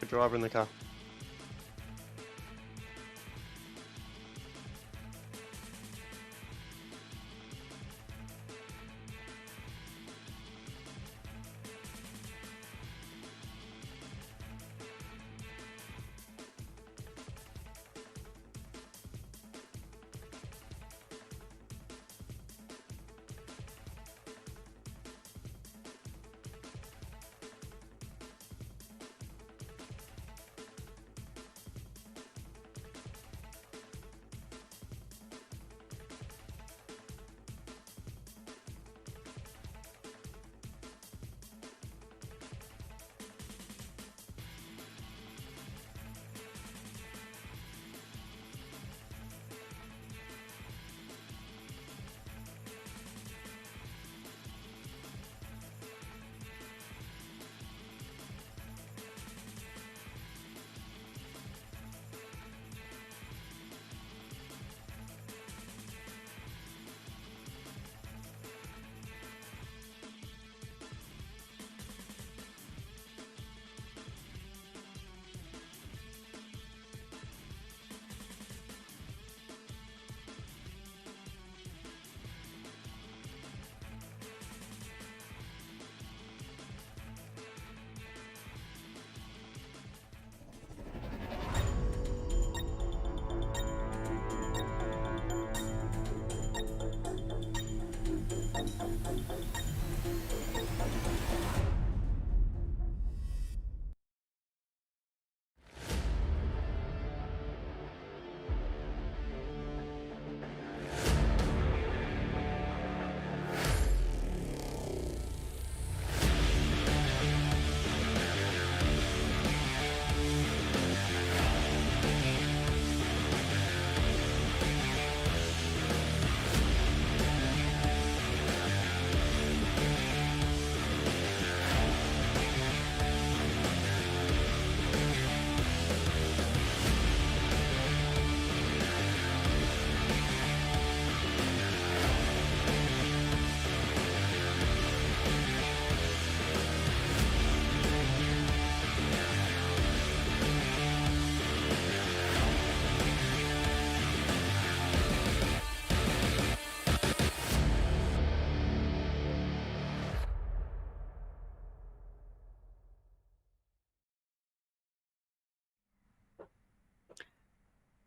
a driver in the car.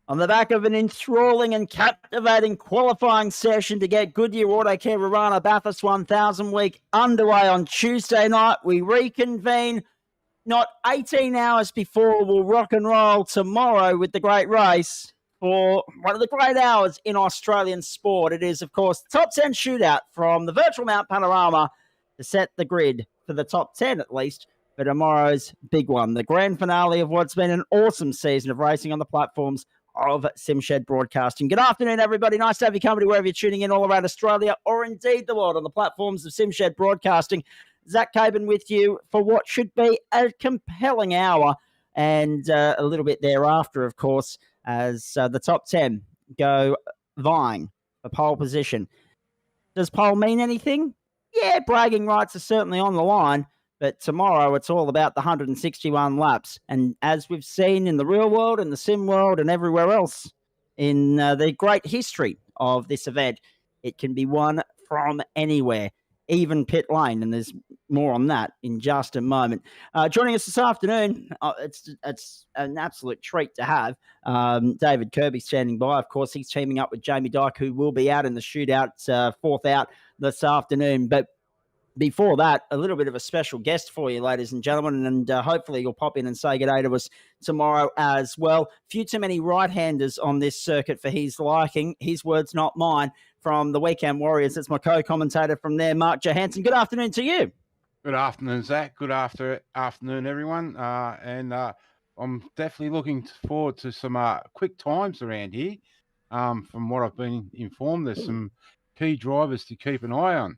On the back of an enthralling and captivating qualifying session to get Goodyear Autocare Warana Bathurst 1000 week underway on Tuesday night, we reconvene not 18 hours before we'll rock and roll tomorrow with the great race for one of the great hours in Australian sport. It is, of course, the top 10 shootout from the virtual Mt Panorama to set the grid for the top 10 at least for tomorrow's big one, the grand finale of what's been an awesome season of racing on the platforms of SimShed Broadcasting. Good afternoon, everybody. Nice to have you company wherever you're tuning in all around Australia or indeed the world on the platforms of SimShed Broadcasting. Zach Caban with you for what should be a compelling hour and a little bit thereafter, of course, as the top 10 go vying for pole position. Does pole mean anything? Yeah, bragging rights are certainly on the line, but tomorrow it's all about the 161 laps. And as we've seen in the real world, in the sim world, and everywhere else in the great history of this event, it can be won from anywhere, even pit lane. And there's more on that in just a moment. Joining us this afternoon, it's an absolute treat to have David Kirby standing by. Of course, he's teaming up with Jamie Dyke, who will be out in the shootout, fourth out this afternoon. But before that, a little bit of a special guest for you, ladies and gentlemen, and hopefully you'll pop in and say good day to us tomorrow as well. Few too many right-handers on this circuit for his liking. His words, not mine, from the Weekend Warriors. That's my co-commentator from there, Mark Johansson. Good afternoon to you. Good afternoon, Zach. Good afternoon, everyone. I'm definitely looking forward to some quick times around here. From what I've been informed, there's some key drivers to keep an eye on.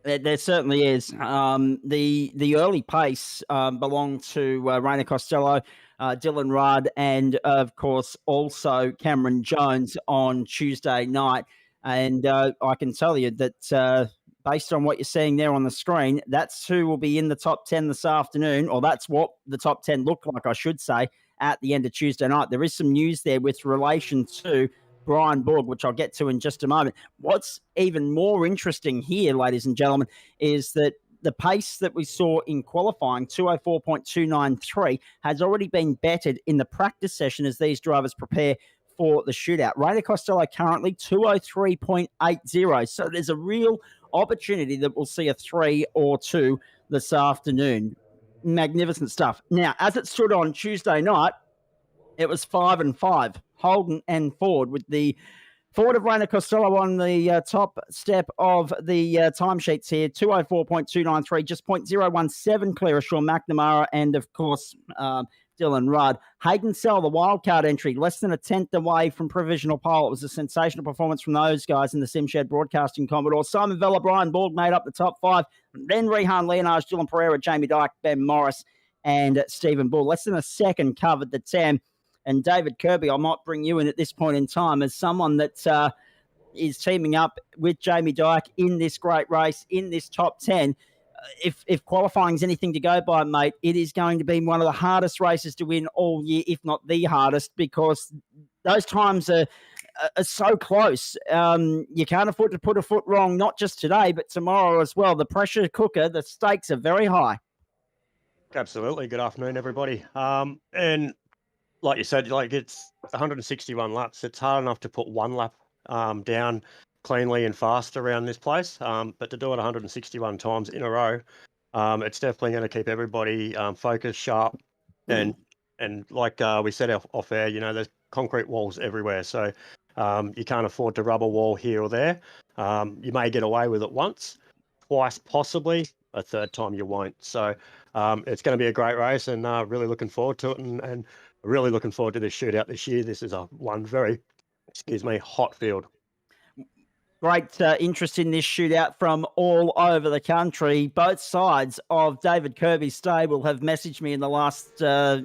There certainly is. The early pace belonged to Rainer Costello, Dylan Rudd, and of course also Cameron Jones on Tuesday night. And I can tell you that based on what you're seeing there on the screen, that's who will be in the top 10 this afternoon, or that's what the top 10 look like, I should say, at the end of Tuesday night. There is some news there with relation to Brian Borg, which I'll get to in just a moment. What's even more interesting here, ladies and gentlemen, is that the pace that we saw in qualifying, 204.293, has already been bettered in the practice session as these drivers prepare for the shootout. Rainer Costello currently 203.80. So there's a real opportunity that we'll see a 3 or 2 this afternoon. Magnificent stuff. Now, as it stood on Tuesday night, it was 5 and 5, Holden and Ford, with the Ford of Rainer Costello on the top step of the timesheets here, 204.293, just 0.017 clear of Sean Mcnamara, and of course, Dylan Rudd. Hayden Sell, the wildcard entry, less than a tenth away from provisional pole. It was a sensational performance from those guys in the Simshed Broadcasting Commodore. Simon Vella, Brian Borg made up the top 5. Then Rihanna Leonard, Dylan Pereira, Jamie Dyke, Ben Morris, and Stephen Bull. Less than a second covered the 10. And David Kirby, I might bring you in at this point in time as someone that is teaming up with Jamie Dyke in this great race, in this top 10. If qualifying is anything to go by, mate, it is going to be one of the hardest races to win all year, if not the hardest, because those times are so close. You can't afford to put a foot wrong, not just today, but tomorrow as well. The pressure cooker, the stakes are very high. Absolutely. Good afternoon, everybody. And like you said, like it's 161 laps. It's hard enough to put one lap down cleanly and fast around this place, but to do it 161 times in a row, it's definitely going to keep everybody focused, sharp, and like we said off air, you know, there's concrete walls everywhere, so you can't afford to rub a wall here or there. You may get away with it once, twice possibly, a third time you won't. So it's going to be a great race, and really looking forward to it, and really looking forward to this shootout this year. This is one very, hot field. Great interest in this shootout from all over the country. Both sides of David Kirby's stable have messaged me in the last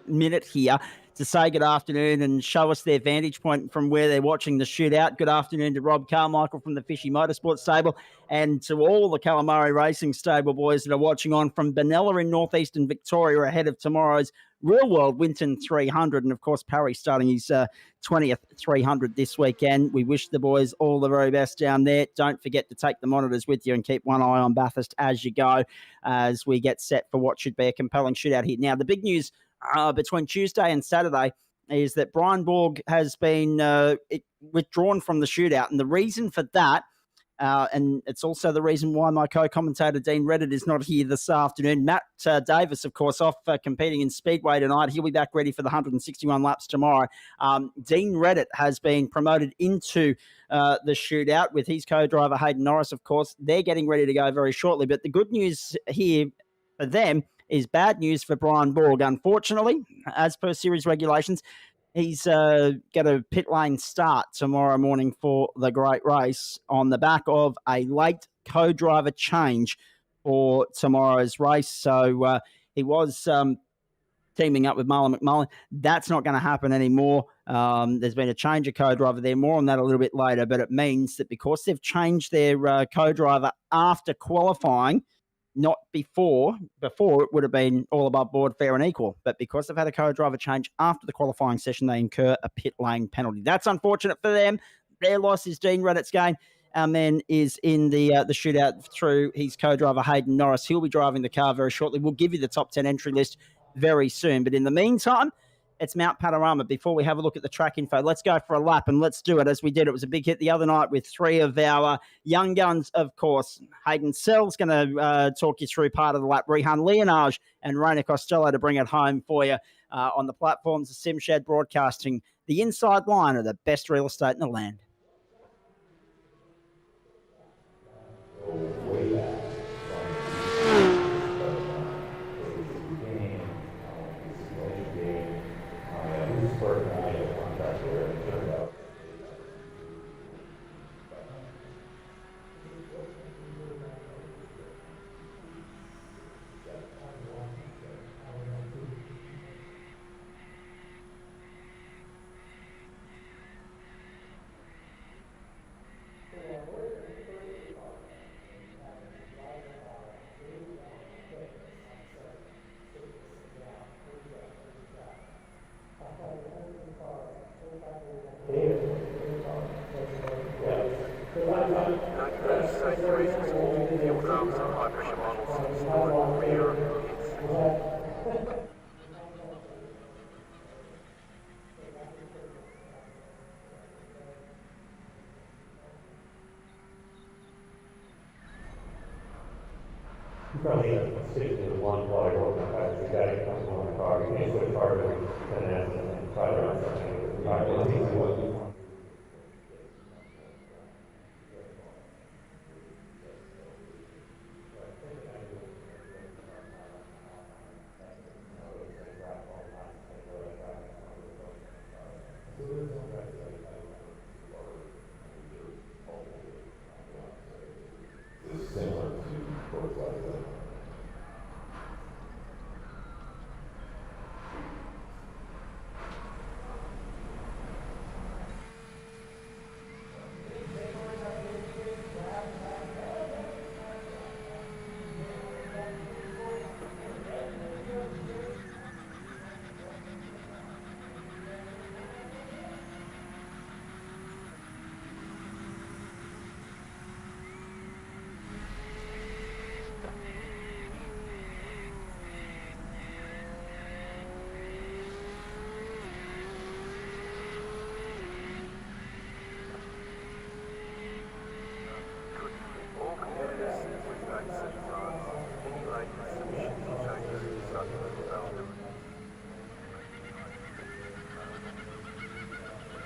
minute here to say good afternoon and show us their vantage point from where they're watching the shootout. Good afternoon to Rob Carmichael from the Fishy Motorsports stable, and to all the Calamari Racing stable boys that are watching on from Benalla in northeastern Victoria ahead of tomorrow's Real World Winton 300. And of course, Parry starting his 20th 300 this weekend. We wish the boys all the very best down there. Don't forget to take the monitors with you and keep one eye on Bathurst as you go, as we get set for what should be a compelling shootout here. Now, the big news between Tuesday and Saturday is that Brian Borg has been withdrawn from the shootout. And the reason for that, and it's also the reason why my co-commentator Dean Reddit is not here this afternoon. Matt Davis, of course, off competing in Speedway tonight. He'll be back ready for the 161 laps tomorrow. Dean Reddit has been promoted into the shootout with his co-driver Hayden Norris, of course. They're getting ready to go very shortly. But the good news here for them is bad news for Brian Borg. Unfortunately, as per series regulations, he's got a pit lane start tomorrow morning for the great race on the back of a late co-driver change for tomorrow's race. So he was teaming up with Marlon McMullen. That's not going to happen anymore. There's been a change of co-driver there. More on that a little bit later, but it means that because they've changed their co-driver after qualifying, not before it would have been all above board, fair and equal. But because they've had a co-driver change after the qualifying session, they incur a pit lane penalty. That's unfortunate for them. Their loss is Dean Reddit's gain. Our man is in the shootout through his co-driver Hayden Norris. He'll be driving the car very shortly. We'll give you the top 10 entry list very soon. But in the meantime, it's Mt Panorama. Before we have a look at the track info, let's go for a lap, and let's do it as we did. It was a big hit the other night with three of our young guns, of course. Hayden Sell's going to talk you through part of the lap. Rihanna Leonard and Rainer Costello to bring it home for you on the platforms of Simshed Broadcasting, the inside line of the best real estate in the land. Safety reasons, all fuel drums and high pressure bottles stored rear of pits. You probably stick to one flight or the guy comes on the car, you can switch car and try to run something.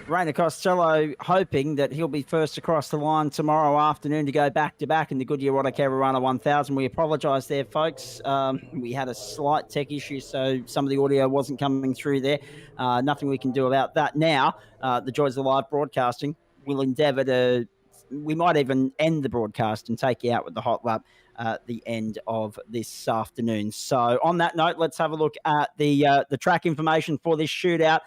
Rainer Costello hoping that he'll be first across the line tomorrow afternoon to go back-to-back in the Goodyear Autocare Warana 1000. We apologise there, folks. We had a slight tech issue, so some of the audio wasn't coming through there. Nothing we can do about that. Now, the joys of live broadcasting, we'll endeavour to... We might even end the broadcast and take you out with the hot lap at the end of this afternoon. So on that note, let's have a look at the track information for this shootout.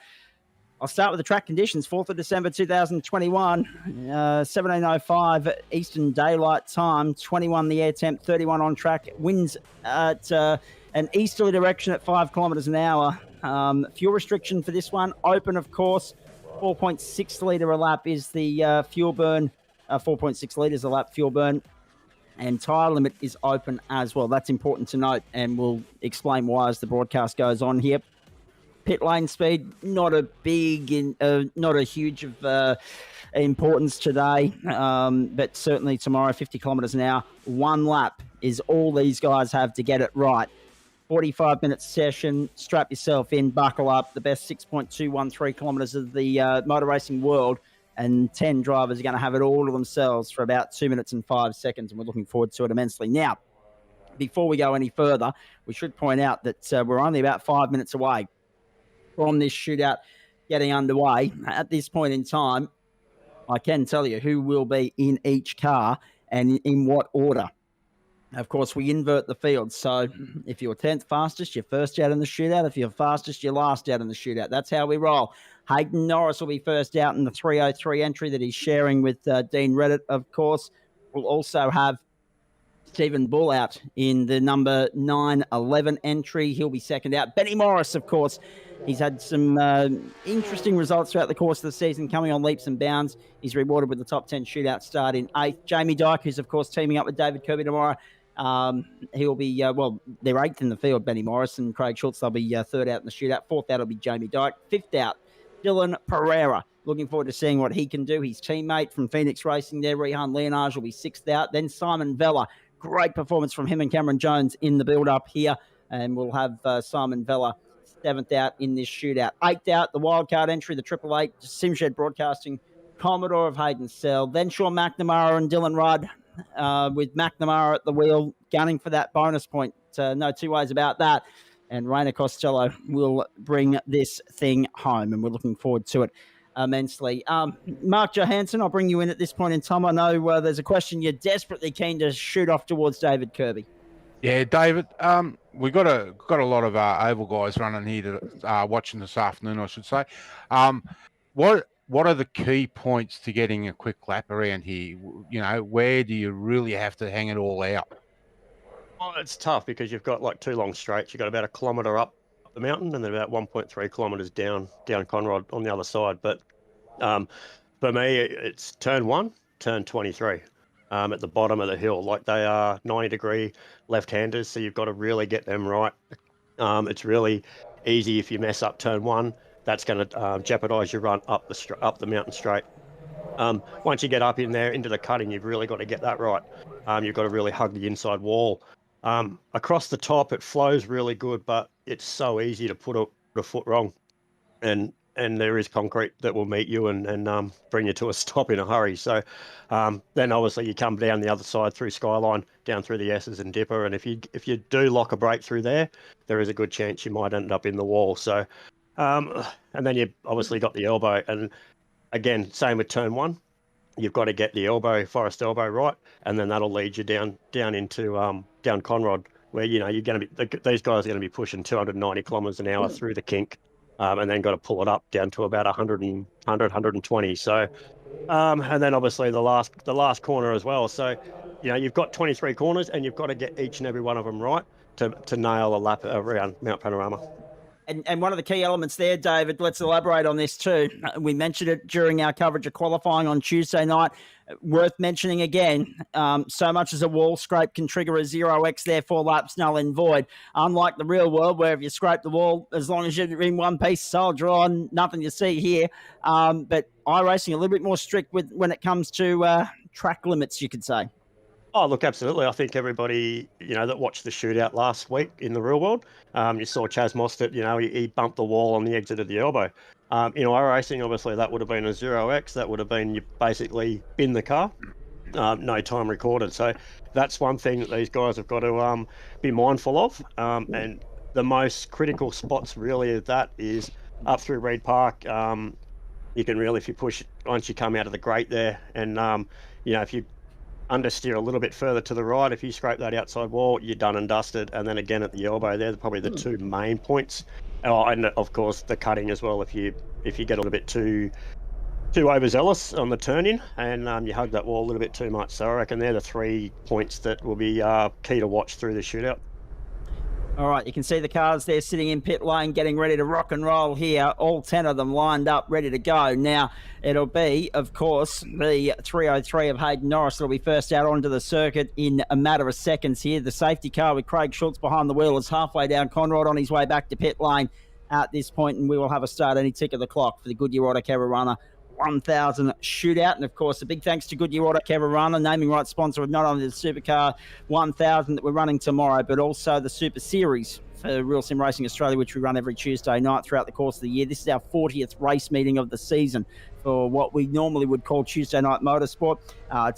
I'll start with the track conditions. 4th of December 2021, 17:05 Eastern Daylight Time, 21 the air temp, 31 on track. Winds at an easterly direction at 5 kilometres an hour. Fuel restriction for this one, open of course. 4.6 litre a lap is the fuel burn. 4.6 litres a lap fuel burn. And tyre limit is open as well. That's important to note, and we'll explain why as the broadcast goes on here. Pit lane speed, not a huge of importance today, but certainly tomorrow, 50 kilometres an hour. One lap is all these guys have to get it right. 45-minute session, strap yourself in, buckle up. The best 6.213 kilometres of the motor racing world, and 10 drivers are going to have it all to themselves for about 2 minutes and 5 seconds, and we're looking forward to it immensely. Now, before we go any further, we should point out that we're only about 5 minutes away from this shootout getting underway. At this point in time, I can tell you who will be in each car and in what order. Of course, we invert the field. So if you're 10th fastest, you're first out in the shootout. If you're fastest, you're last out in the shootout. That's how we roll. Hayden Norris will be first out in the 303 entry that he's sharing with Dean Reddit, of course. We'll also have Stephen Bull out in the number 911 entry. He'll be second out. Benny Morris, of course, he's had some interesting results throughout the course of the season, coming on leaps and bounds. He's rewarded with the top 10 shootout start in 8th. Jamie Dyke, who's, of course, teaming up with David Kirby tomorrow. He'll be, they're 8th in the field, Benny Morris and Craig Schultz. They'll be 3rd out in the shootout. 4th out will be Jamie Dyke. 5th out, Dylan Pereira. Looking forward to seeing what he can do. His teammate from Phoenix Racing there, Rihanna Leonard, will be 6th out. Then Simon Vella. Great performance from him and Cameron Jones in the build-up here. And we'll have Simon Vella 7th out in this shootout. 8th out, the wildcard entry, the 888, Simshed Broadcasting, Commodore of Hayden Cell. Then Sean Mcnamara and Dylan Rudd with Mcnamara at the wheel, gunning for that bonus point. No two ways about that. And Rainer Costello will bring this thing home, and we're looking forward to it immensely. Mark Johansson, I'll bring you in at this point in time. I know there's a question you're desperately keen to shoot off towards David Kirby. Yeah, David, we got a lot of oval guys running here to watching this afternoon, I should say. What are the key points to getting a quick lap around here? You know, where do you really have to hang it all out? Well, it's tough because you've got like 2 long straights. You've got about 1 kilometre up the mountain and then about 1.3 kilometres down Conrod on the other side. But for me, it's turn 1, turn 23. at the bottom of the hill. Like, they are 90-degree left-handers, so you've got to really get them right. It's really easy if you mess up turn 1. That's going to jeopardize your run up the mountain straight. Once you get up in there into the cutting, you've really got to get that right. You've got to really hug the inside wall. Across the top, it flows really good, but it's so easy to put a foot wrong. And there is concrete that will meet you and bring you to a stop in a hurry. So then obviously you come down the other side through Skyline, down through the S's and Dipper. And if you do lock a break through there is a good chance you might end up in the wall. So, and then you've obviously got the elbow. And again, same with turn 1. You've got to get the Forest elbow right, and then that'll lead you down into down Conrod, where you're going to be these guys are going to be pushing 290 kilometers an hour through the kink, and then got to pull it up down to about 120. So, and then obviously the last corner as well. So, you've got 23 corners, and you've got to get each and every one of them right to nail a lap around Mt Panorama. And one of the key elements there, David, let's elaborate on this too. We mentioned it during our coverage of qualifying on Tuesday night. Worth mentioning again, so much as a wall scrape can trigger a 0x, therefore laps null and void. Unlike the real world, where if you scrape the wall, as long as you're in one piece, soldier on, nothing to see here. But iRacing a little bit more strict when it comes to track limits, you could say. Oh, look, absolutely. I think everybody, that watched the shootout last week in the real world, you saw Chaz Mostert, he bumped the wall on the exit of the elbow. In iRacing, obviously, that would have been a 0x. That would have been you basically bin the car, no time recorded. So that's one thing that these guys have got to be mindful of. And the most critical spots really of that is up through Reed Park. You can really, if you push, once you come out of the grate there, and, if you understeer a little bit further to the right, if you scrape that outside wall, you're done and dusted. And then again at the elbow, they're probably the two main points. Oh, and of course the cutting as well. If you get a little bit too overzealous on the turn-in, and you hug that wall a little bit too much. So I reckon they're the 3 points that will be key to watch through the shootout. All right, you can see the cars there sitting in pit lane, getting ready to rock and roll here. All 10 of them lined up, ready to go. Now, it'll be, of course, the 303 of Hayden Norris that'll be first out onto the circuit in a matter of seconds here. The safety car with Craig Schultz behind the wheel is halfway down Conrod on his way back to pit lane at this point, and we will have a start any tick of the clock for the Goodyear Autocare Warana 1000 shootout. And of course, a big thanks to Goodyear Autocare Warana, naming rights sponsor of not only the Supercar 1000 that we're running tomorrow, but also the Super Series for Real Sim Racing Australia, which we run every Tuesday night throughout the course of the year. This is our 40th race meeting of the season for what we normally would call Tuesday Night Motorsport,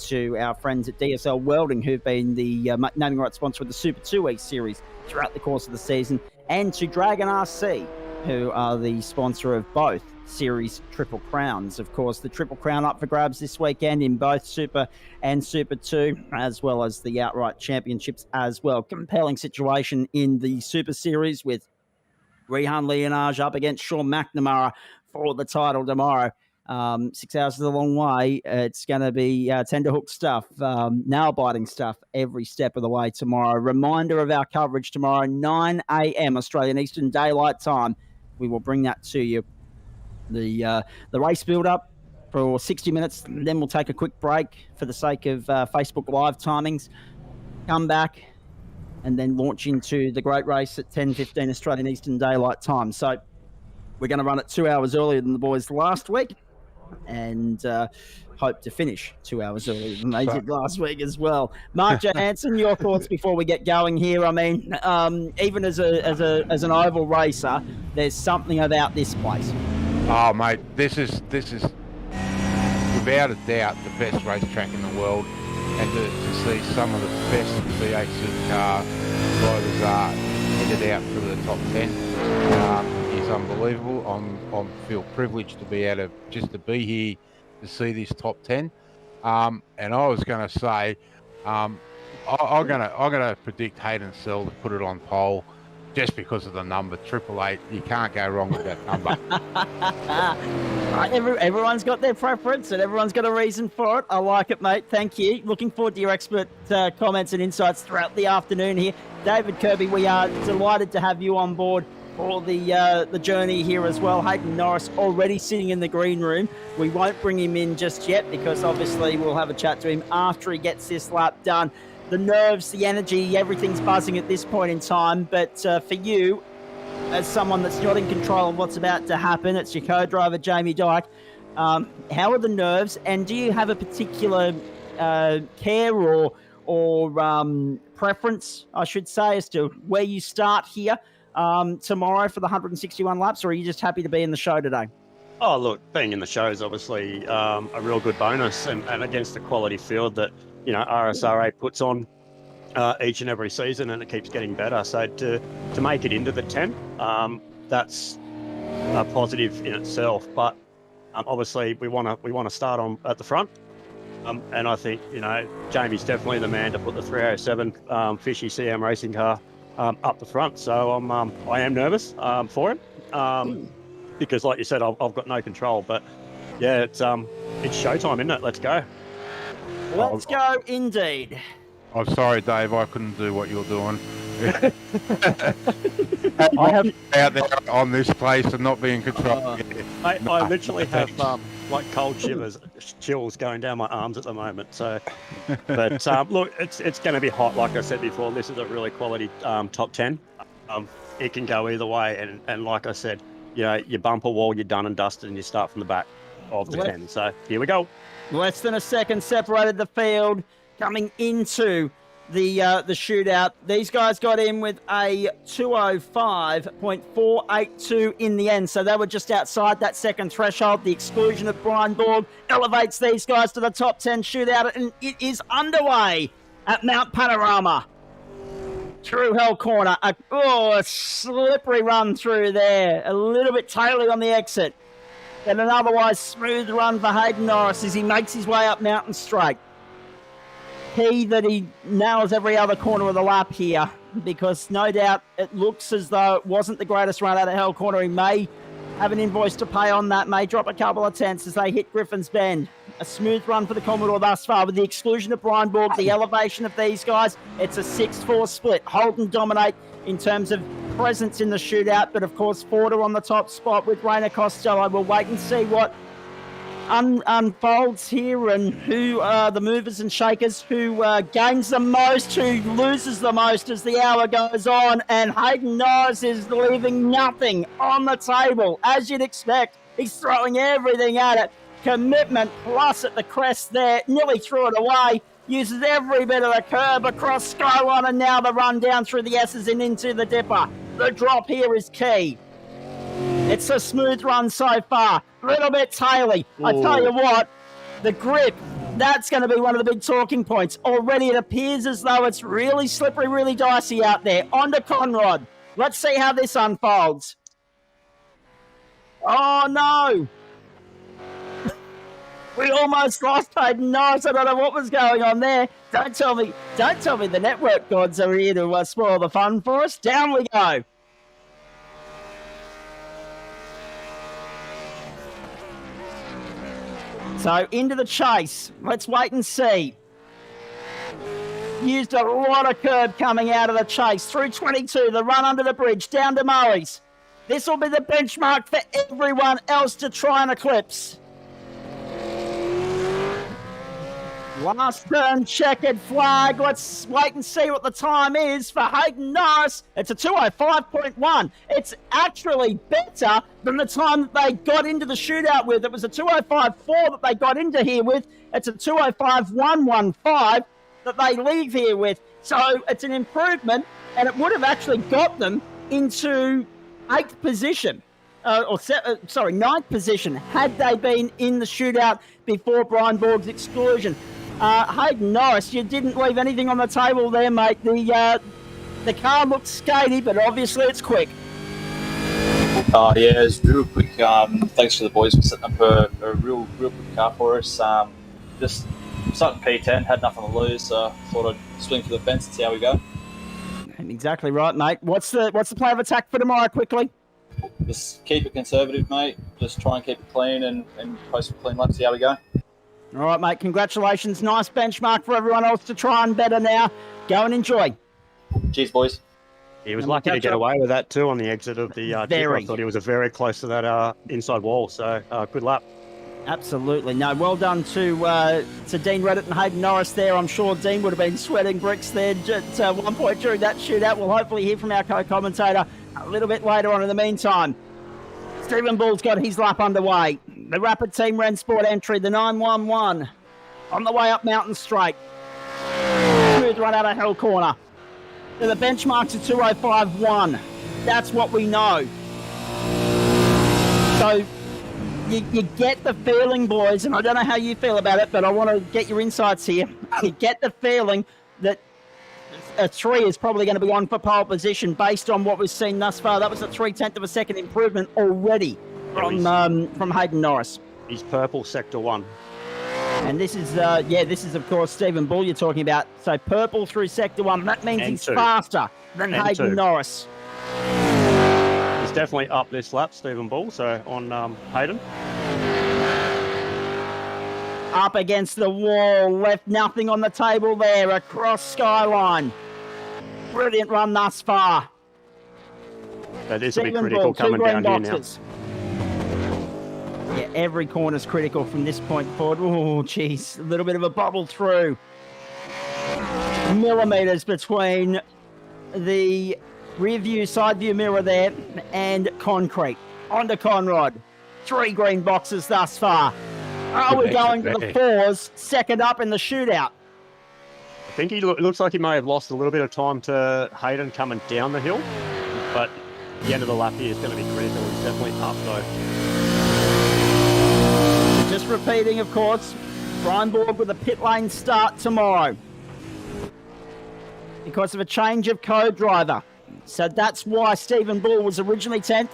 to our friends at DSL Welding, who've been the naming rights sponsor of the Super 2-Week Series throughout the course of the season, and to Dragon RC, who are the sponsor of both Series Triple Crowns. Of course, the Triple Crown up for grabs this weekend in both Super and Super 2, as well as the outright championships as well. Compelling situation in the Super Series with Rihanna Leonard up against Sean Mcnamara for the title tomorrow. 6 hours is a long way. It's going to be tenderhook stuff, nail-biting stuff every step of the way tomorrow. Reminder of our coverage tomorrow, 9 a.m. Australian Eastern Daylight Time. We will bring that to you. The race build-up for 60 minutes, then we'll take a quick break for the sake of Facebook Live timings, come back, and then launch into the great race at 10:15 Australian Eastern Daylight Time. So we're going to run it 2 hours earlier than the boys last week, and hope to finish 2 hours earlier than they did last week as well. Mark Johansson, your thoughts before we get going here? I mean, even as an oval racer, there's something about this place. Oh, mate, this is without a doubt the best racetrack in the world, and to see some of the best V8 supercar drivers headed out through the top 10 is unbelievable. I feel privileged to be able to be here to see this top 10. And I was going to say, I'm going to predict Hayden Sell to put it on pole. Just because of the number, 888, you can't go wrong with that number. Everyone's got their preference and everyone's got a reason for it. I like it, mate. Thank you. Looking forward to your expert comments and insights throughout the afternoon here. David Kirby, we are delighted to have you on board for the journey here as well. Hayden Norris already sitting in the green room. We won't bring him in just yet because obviously we'll have a chat to him after he gets this lap done. The nerves, the energy, everything's buzzing at this point in time. But for you, as someone that's not in control of what's about to happen, it's your co-driver, Jamie Dyke. How are the nerves? And do you have a particular care or preference, I should say, as to where you start here tomorrow for the 161 laps, or are you just happy to be in the show today? Oh, look, being in the show is obviously a real good bonus, and against the quality field that, you know, RSRA puts on each and every season, and it keeps getting better. So to make it into the 10, that's a positive in itself. But obviously we want to start on at the front. And I think, you know, Jamie's definitely the man to put the 307 fishy CM racing car up the front. So I am nervous for him because, like you said, I've got no control. But yeah, it's showtime, isn't it? Let's go. Let's go, indeed. I'm sorry, Dave. I couldn't do what you're doing. I have out there on this place and not be in control. I literally have like cold chills going down my arms at the moment. So, but look, it's going to be hot. Like I said before, this is a really quality top 10. It can go either way, and like I said, you know, your bumper wall, you're done and dusted, and you start from the back of the 10. So here we go. Less than a second separated the field coming into the shootout. These guys got in with a 205.482 in the end, so they were just outside that second threshold. The exclusion of Brian Borg elevates these guys to the top 10 shootout, and it is underway at Mt Panorama. Through Hell Corner, a slippery run through there, a little bit taily on the exit, and an otherwise smooth run for Hayden Norris as he makes his way up Mountain Straight. Key that he nails every other corner of the lap here, because no doubt it looks as though it wasn't the greatest run out of Hell Corner. He may have an invoice to pay on that, may drop a couple of tenths as they hit Griffin's Bend. A smooth run for the Commodore thus far, with the exclusion of Brian Borg, the elevation of these guys. It's a 6-4 split. Holden dominate in terms of presence in the shootout, but of course Ford are on the top spot with Rainer Costello. We'll wait and see what unfolds here and who are the movers and shakers, who gains the most, who loses the most as the hour goes on. And Hayden Norris is leaving nothing on the table. As you'd expect, he's throwing everything at it. Commitment plus at the crest there, nearly threw it away. Uses every bit of the curb across Skyline, and now the run down through the S's and into the Dipper. The drop here is key. It's a smooth run so far. A little bit taily. I tell you what, the grip, that's going to be one of the big talking points. Already it appears as though it's really slippery, really dicey out there. On to Conrad. Let's see how this unfolds. Oh, no. We almost lost Hayden Norris. I don't know what was going on there. Don't tell me the network gods are here to spoil the fun for us. Down we go. So into the chase. Let's wait and see. Used a lot of curb coming out of the chase. Through 22, the run under the bridge, down to Murray's. This will be the benchmark for everyone else to try and eclipse. Last turn, checkered flag. Let's wait and see what the time is for Hayden Norris. It's a 205.1. It's actually better than the time that they got into the shootout with. It was a 205.4 that they got into here with. It's a 205.115 that they leave here with. So it's an improvement, and it would have actually got them into 8th position. Ninth position, had they been in the shootout before Brian Borg's exclusion. Hayden Norris, you didn't leave anything on the table there, mate. The car looks skatey, but obviously it's quick. Yeah, it's real quick. Thanks to the boys for setting up a real quick car for us. Just starting P10, had nothing to lose, so thought I'd swing for the fence and see how we go. Exactly right, mate. What's the plan of attack for tomorrow, quickly? Just keep it conservative, mate. Just try and keep it clean and post a clean lap, see how we go. All right, mate. Congratulations. Nice benchmark for everyone else to try and better now. Go and enjoy. Cheers, boys. He was And we'll lucky to catch get up. away with that too on the exit of the dip. Very. I thought he was very close to that inside wall. So good lap. Absolutely. No, well done to Dean Reddit and Hayden Norris there. I'm sure Dean would have been sweating bricks there at one point during that shootout. We'll hopefully hear from our co-commentator a little bit later on. In the meantime, Stephen Bull's got his lap underway. The Rapid Team Rensport entry, the 911, on the way up Mountain Straight. Smooth run out of Hell Corner. So the benchmark's a 2:05.1. That's what we know. So you get the feeling, boys, and I don't know how you feel about it, but I want to get your insights here. You get the feeling that a 3 is probably going to be on for pole position based on what we've seen thus far. That was a 0.3 of a second improvement already from Hayden Norris. He's purple sector 1. And this is of course Stephen Bull you're talking about. So purple through sector 1. That means And he's 2. faster than And Hayden 2. Norris. He's definitely up this lap, Stephen Bull. So on Hayden. Up against the wall, left nothing on the table there, across Skyline. Brilliant run thus far. So this will be Stephen critical Bull, 2 coming green down here now. boxes. Yeah, every corner's critical from this point forward. Oh, geez, a little bit of a bubble through. Millimetres between the rear view, side view mirror there and concrete. Onto Conrod. 3 green boxes thus far. Are we going to the 4s, second up in the shootout? I think he looks like he may have lost a little bit of time to Hayden coming down the hill, but the end of the lap here is going to be critical. He's definitely up though. Just repeating, of course, Brian Borg with a pit lane start tomorrow because of a change of co-driver. So that's why Stephen Bull was originally 10th.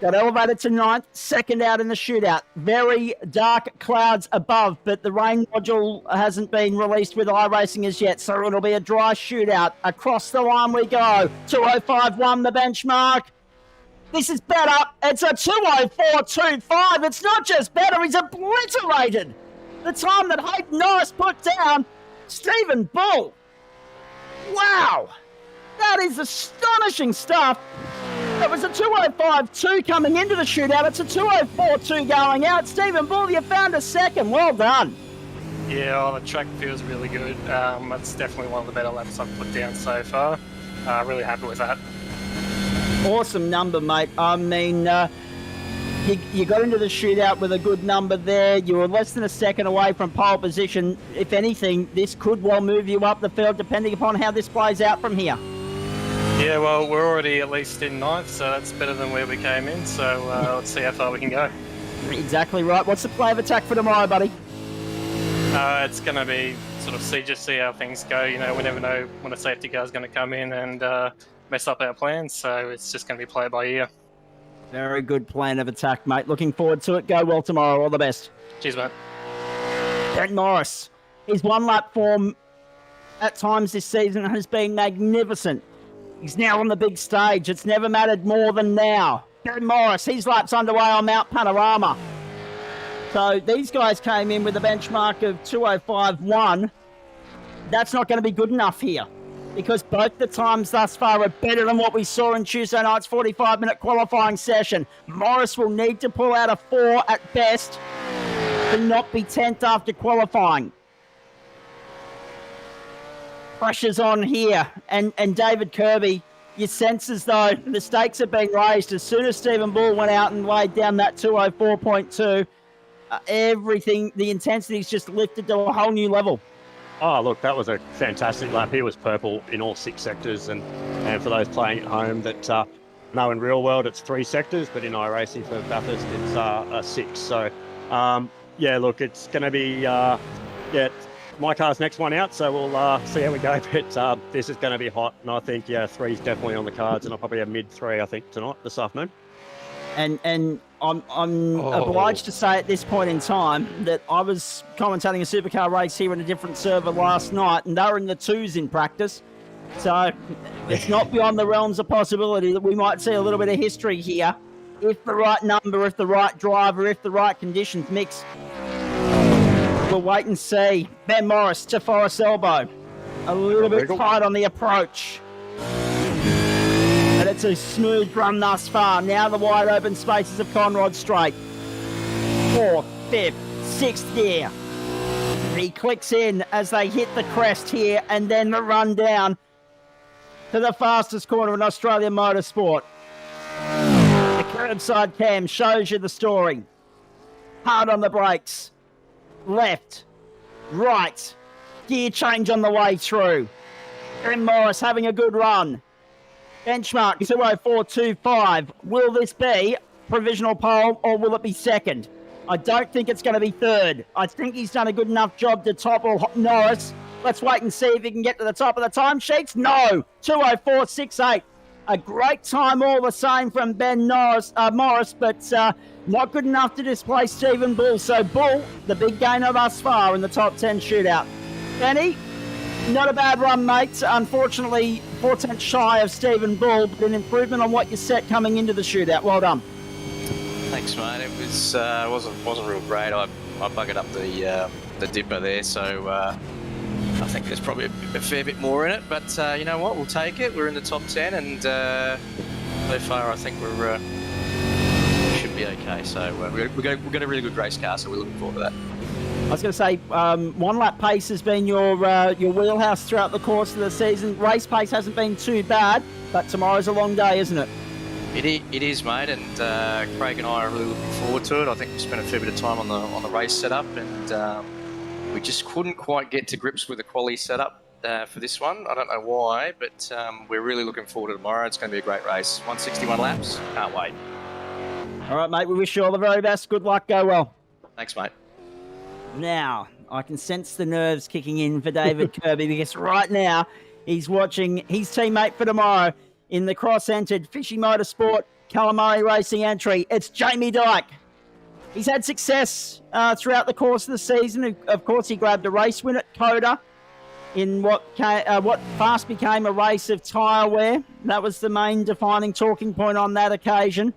Got elevated to 9th, second out in the shootout. Very dark clouds above, but the rain module hasn't been released with iRacing as yet, so it'll be a dry shootout. Across the line we go. 2:05.1 the benchmark. This is better. It's a 2:04.25. It's not just better, he's obliterated the time that Hayden Norris put down Stephen Bull. Wow. That is astonishing stuff. It was a 2:05.2 coming into the shootout. It's a 2:04.2 going out. Stephen Bull, you found a second. Well done. Yeah, well, the track feels really good. It's definitely one of the better laps I've put down so far. Really happy with that. Awesome number, mate. I mean, you got into the shootout with a good number there. You were less than a second away from pole position. If anything, this could well move you up the field depending upon how this plays out from here. Yeah, well, we're already at least in 9th, so that's better than where we came in. So let's see how far we can go. Exactly right. What's the play of attack for tomorrow, buddy? It's going to be sort of see how things go. You know, we never know when a safety car is going to come in and mess up our plans, so it's just going to be play by ear. Very good plan of attack, mate. Looking forward to it. Go well tomorrow. All the best. Cheers, mate. Hayden Norris, his one-lap form at times this season has been magnificent. He's now on the big stage. It's never mattered more than now. Hayden Norris, his lap's underway on Mt Panorama. So these guys came in with a benchmark of 2:05.1. That's not going to be good enough here because both the times thus far are better than what we saw in Tuesday night's 45-minute qualifying session. Morris will need to pull out a 4 at best to not be 10th after qualifying. Pressure's on here. And David Kirby, you sense as though the stakes have been raised. As soon as Stephen Bull went out and laid down that 2:04.2, everything, the intensity's just lifted to a whole new level. Oh, look, that was a fantastic lap. He was purple in all 6 sectors. And for those playing at home that know in real world it's 3 sectors, but in iRacing for Bathurst it's a 6. So, yeah, look, it's going to be, my car's next one out, so we'll see how we go. But this is going to be hot, and I think 3 is definitely on the cards, and I'll probably have mid 3, I think, this afternoon. And I'm obliged to say at this point in time that I was commentating a supercar race here in a different server last night, and they were in the 2s in practice. So it's not beyond the realms of possibility that we might see a little bit of history here if the right number, if the right driver, if the right conditions mix. We'll wait and see. Ben Morris to Forest Elbow. A little bit tight on the approach. it's a smooth run thus far. Now the wide open spaces of Conrod Straight. 4th, 5th, 6th gear. He clicks in as they hit the crest here, and then the run down to the fastest corner in Australian motorsport. The curbside cam shows you the story. Hard on the brakes. Left, right, gear change on the way through. Hayden Norris having a good run. Benchmark 204.25. Will this be provisional pole or will it be second? I don't think it's going to be third. I think he's done a good enough job to topple Norris. Let's wait and see if he can get to the top of the timesheets. No, 204.68. A great time all the same from Ben Morris, but not good enough to displace Stephen Bull. So Bull, the big gainer thus far in the top 10 shootout. Benny, not a bad run, mate. Unfortunately, 4/10 shy of Stephen Bull, but an improvement on what you set coming into the shootout. Well done. Thanks, mate. It was wasn't real great. I buggered up the dipper there, so I think there's probably a fair bit more in it. But you know what? We'll take it. We're in the top 10, and so far I think we should be okay. So we've got a really good race car, so we're looking forward to that. I was going to say, one lap pace has been your wheelhouse throughout the course of the season. Race pace hasn't been too bad, but tomorrow's a long day, isn't it? It is, mate, and Craig and I are really looking forward to it. I think we spent a fair bit of time on the race setup, and we just couldn't quite get to grips with the quality setup for this one. I don't know why, but we're really looking forward to tomorrow. It's going to be a great race. 161 laps. Can't wait. All right, mate. We wish you all the very best. Good luck. Go well. Thanks, mate. Now, I can sense the nerves kicking in for David Kirby because right now he's watching his teammate for tomorrow in the cross-entered Fishy Motorsport Calamari Racing entry. It's Jamie Dyke. He's had success throughout the course of the season. Of course, he grabbed a race win at Coda in what fast became a race of tyre wear. That was the main defining talking point on that occasion.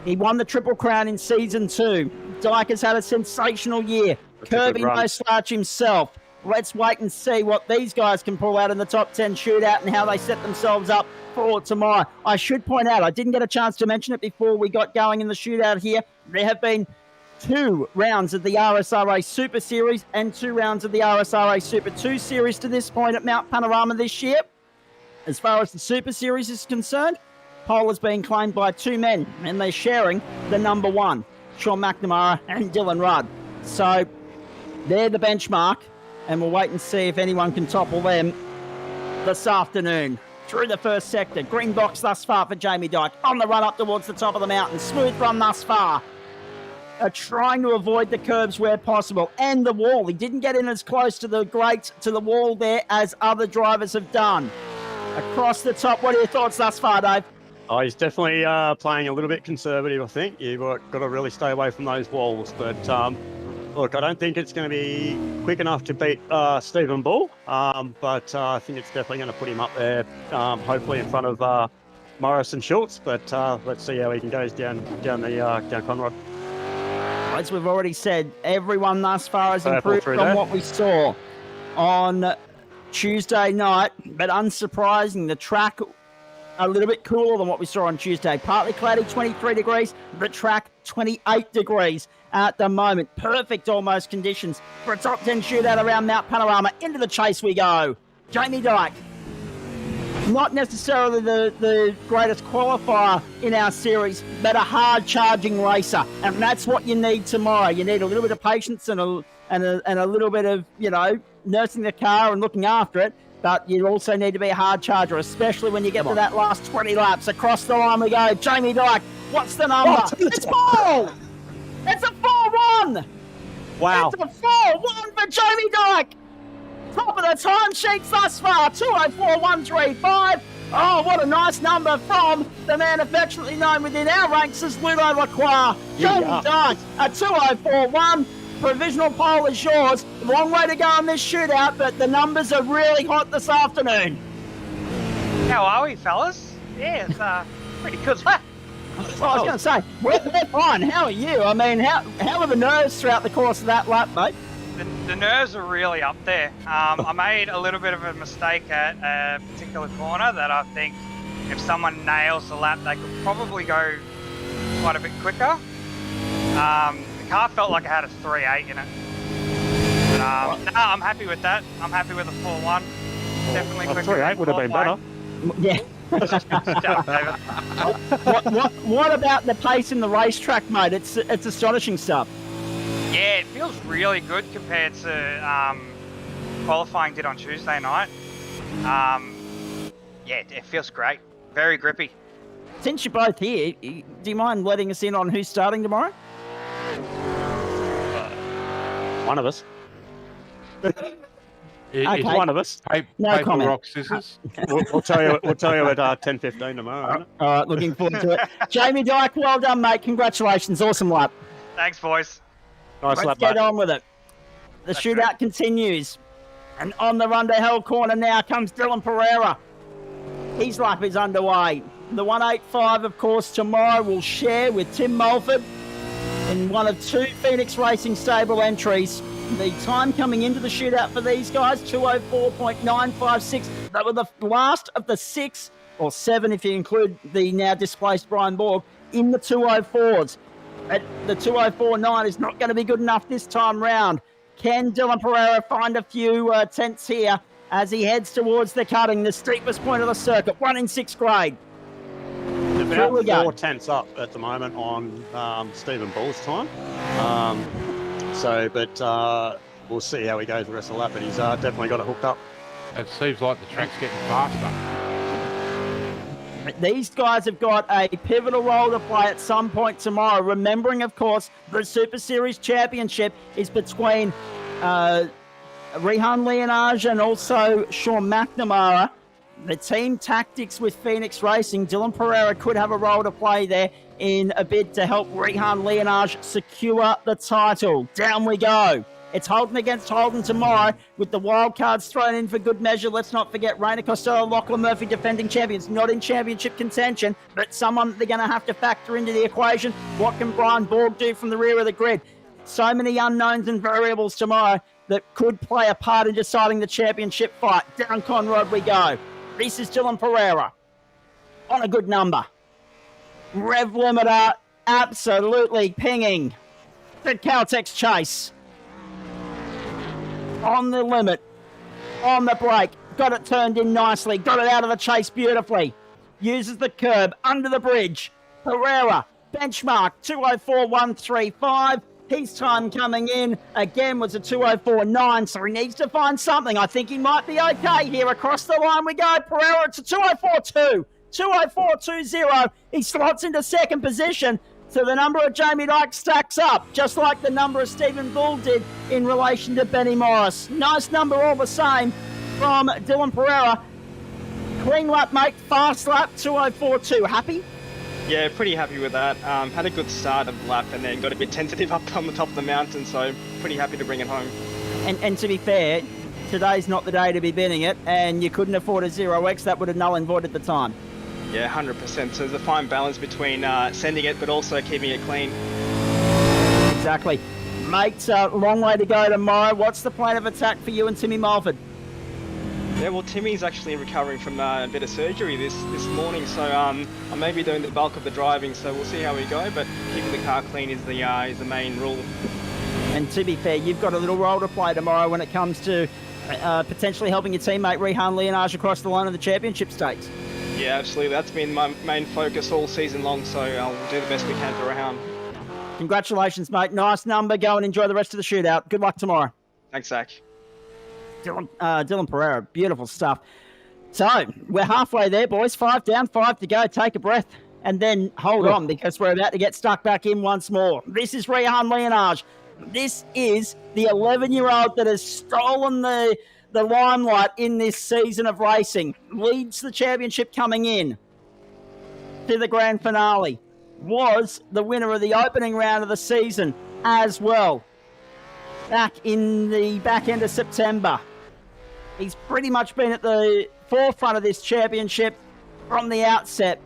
He won the Triple Crown in Season 2. Dyke has had a sensational year. Kirby no slouch himself. Let's wait and see what these guys can pull out in the top 10 shootout and how they set themselves up for tomorrow. I should point out, I didn't get a chance to mention it before we got going in the shootout here. There have been 2 rounds of the RSRA Super Series and 2 rounds of the RSRA Super 2 Series to this point at Mt Panorama this year. As far as the Super Series is concerned, pole has been claimed by 2 men, and they're sharing the number 1, Sean Mcnamara and Dylan Rudd. So they're the benchmark, and we'll wait and see if anyone can topple them this afternoon. Through the first sector, green box thus far for Jamie Dyke. On the run up towards the top of the mountain, smooth run thus far. Trying to avoid the curbs where possible, and the wall. He didn't get in as close to the wall there as other drivers have done. Across the top, what are your thoughts thus far, Dave? Oh, he's definitely playing a little bit conservative, I think. You've got to really stay away from those walls. But, look, I don't think it's going to be quick enough to beat Stephen Bull. But I think it's definitely going to put him up there, hopefully in front of Morris and Schultz. But let's see how he goes down Conrod. As we've already said, everyone thus far has improved on what we saw on Tuesday night. But unsurprising, the track a little bit cooler than what we saw on Tuesday. Partly cloudy, 23 degrees, but track 28 degrees at the moment. Perfect almost conditions for a top 10 shootout around Mt Panorama. Into the chase we go. Jamie Dyke, not necessarily the greatest qualifier in our series, but a hard-charging racer. And that's what you need tomorrow. You need a little bit of patience and a little bit of, nursing the car and looking after it. But you also need to be a hard charger, especially when you get to that last 20 laps. Across the line we go. Jamie Dyke, what's the number? It's 4! It's a 4-1! Wow. It's a 4-1 for Jamie Dyke! Top of the timesheets thus far, 204.135. Oh, what a nice number from the man affectionately known within our ranks as Ludo Lacroix. Jamie Dyke, a 204.1. Provisional pole is yours. Long way to go in this shootout, but the numbers are really hot this afternoon. How are we, fellas? Yeah, it's pretty good lap. Well, I was going to say, we're fine. How are you? I mean, how are the nerves throughout the course of that lap, mate? The nerves are really up there. I made a little bit of a mistake at a particular corner that I think if someone nails the lap, they could probably go quite a bit quicker. The car felt like it had a 3.8 in it. But, no, I'm happy with that. I'm happy with a 4.1. Definitely quicker. 3.8 would have been better. Yeah. What about the pace in the racetrack, mate? It's astonishing stuff. Yeah, it feels really good compared to qualifying did on Tuesday night. Yeah, it feels great. Very grippy. Since you're both here, do you mind letting us in on who's starting tomorrow? One of us. Okay. One of us. No Paper, comment. rock, scissors. We'll tell you. We'll tell you at 10:15 tomorrow. Isn't it? All right, looking forward to it. Jamie Dyke, well done, mate. Congratulations. Awesome lap. Thanks, boys. Nice Let's lap, get mate. on with it. The shootout continues. And on the run to hell corner now comes Dylan Pereira. His lap is underway. The 185, of course, tomorrow will share with Tim Mulford in one of two Phoenix Racing stable entries. The time coming into the shootout for these guys, 204.956. That were the last of the 6 or 7, if you include the now displaced Brian Borg, in the 204s. The 204.9 is not going to be good enough this time round. Can Dylan Pereira find a few tenths here as he heads towards the cutting, the steepest point of the circuit, 1 in 6th grade? About 4 tenths up at the moment on Stephen Bull's time. But we'll see how he goes the rest of the lap. But he's definitely got it hooked up. It seems like the track's getting faster. These guys have got a pivotal role to play at some point tomorrow. Remembering, of course, the Super Series Championship is between Rihanna Leonard and also Sean Mcnamara. The team tactics with Phoenix Racing, Dylan Pereira could have a role to play there in a bid to help Rihanna Leonard secure the title. Down we go. It's Holden against Holden tomorrow with the wild cards thrown in for good measure. Let's not forget Rainer Costello, Lachlan Murphy, defending champions, not in championship contention, but someone they're going to have to factor into the equation. What can Brian Borg do from the rear of the grid? So many unknowns and variables tomorrow that could play a part in deciding the championship fight. Down Conrod we go. This is Dylan Pereira on a good number. Rev limiter absolutely pinging. The Caltex chase. On the limit, on the brake, got it turned in nicely, got it out of the chase beautifully. Uses the curb under the bridge. Pereira, benchmark 204.135. His time coming in again was a 204.9, so he needs to find something. I think he might be okay here. Across the line we go. Pereira to 204.2, 204.20. He slots into second position. So the number of Jamie Dyke stacks up, just like the number of Stephen Bull did in relation to Benny Morris. Nice number all the same from Dylan Pereira. Clean lap, mate. Fast lap, 204.2. Happy? Yeah, pretty happy with that. Had a good start of the lap and then got a bit tentative up on the top of the mountain, so pretty happy to bring it home. And to be fair, today's not the day to be binning it, and you couldn't afford a 0x. That would have null and voided the time. Yeah, 100%. So there's a fine balance between sending it but also keeping it clean. Exactly. Mate, long way to go tomorrow. What's the plan of attack for you and Timmy Mulford? Yeah, well, Timmy's actually recovering from a bit of surgery this morning, so I may be doing the bulk of the driving, so we'll see how we go, but keeping the car clean is the main rule. And to be fair, you've got a little role to play tomorrow when it comes to potentially helping your teammate Rihanna Leonard across the line of the championship stakes. Yeah, absolutely. That's been my main focus all season long, so I'll do the best we can for Rihanna. Congratulations, mate. Nice number. Go and enjoy the rest of the shootout. Good luck tomorrow. Thanks, Zach. Dylan Pereira, beautiful stuff. So, we're halfway there, boys. 5 down, 5 to go. Take a breath and then hold on because we're about to get stuck back in once more. This is Rihanna Leonard. This is the 11-year-old that has stolen the limelight in this season of racing. Leads the championship coming in to the grand finale. Was the winner of the opening round of the season as well. Back in the back end of September. He's pretty much been at the forefront of this championship from the outset.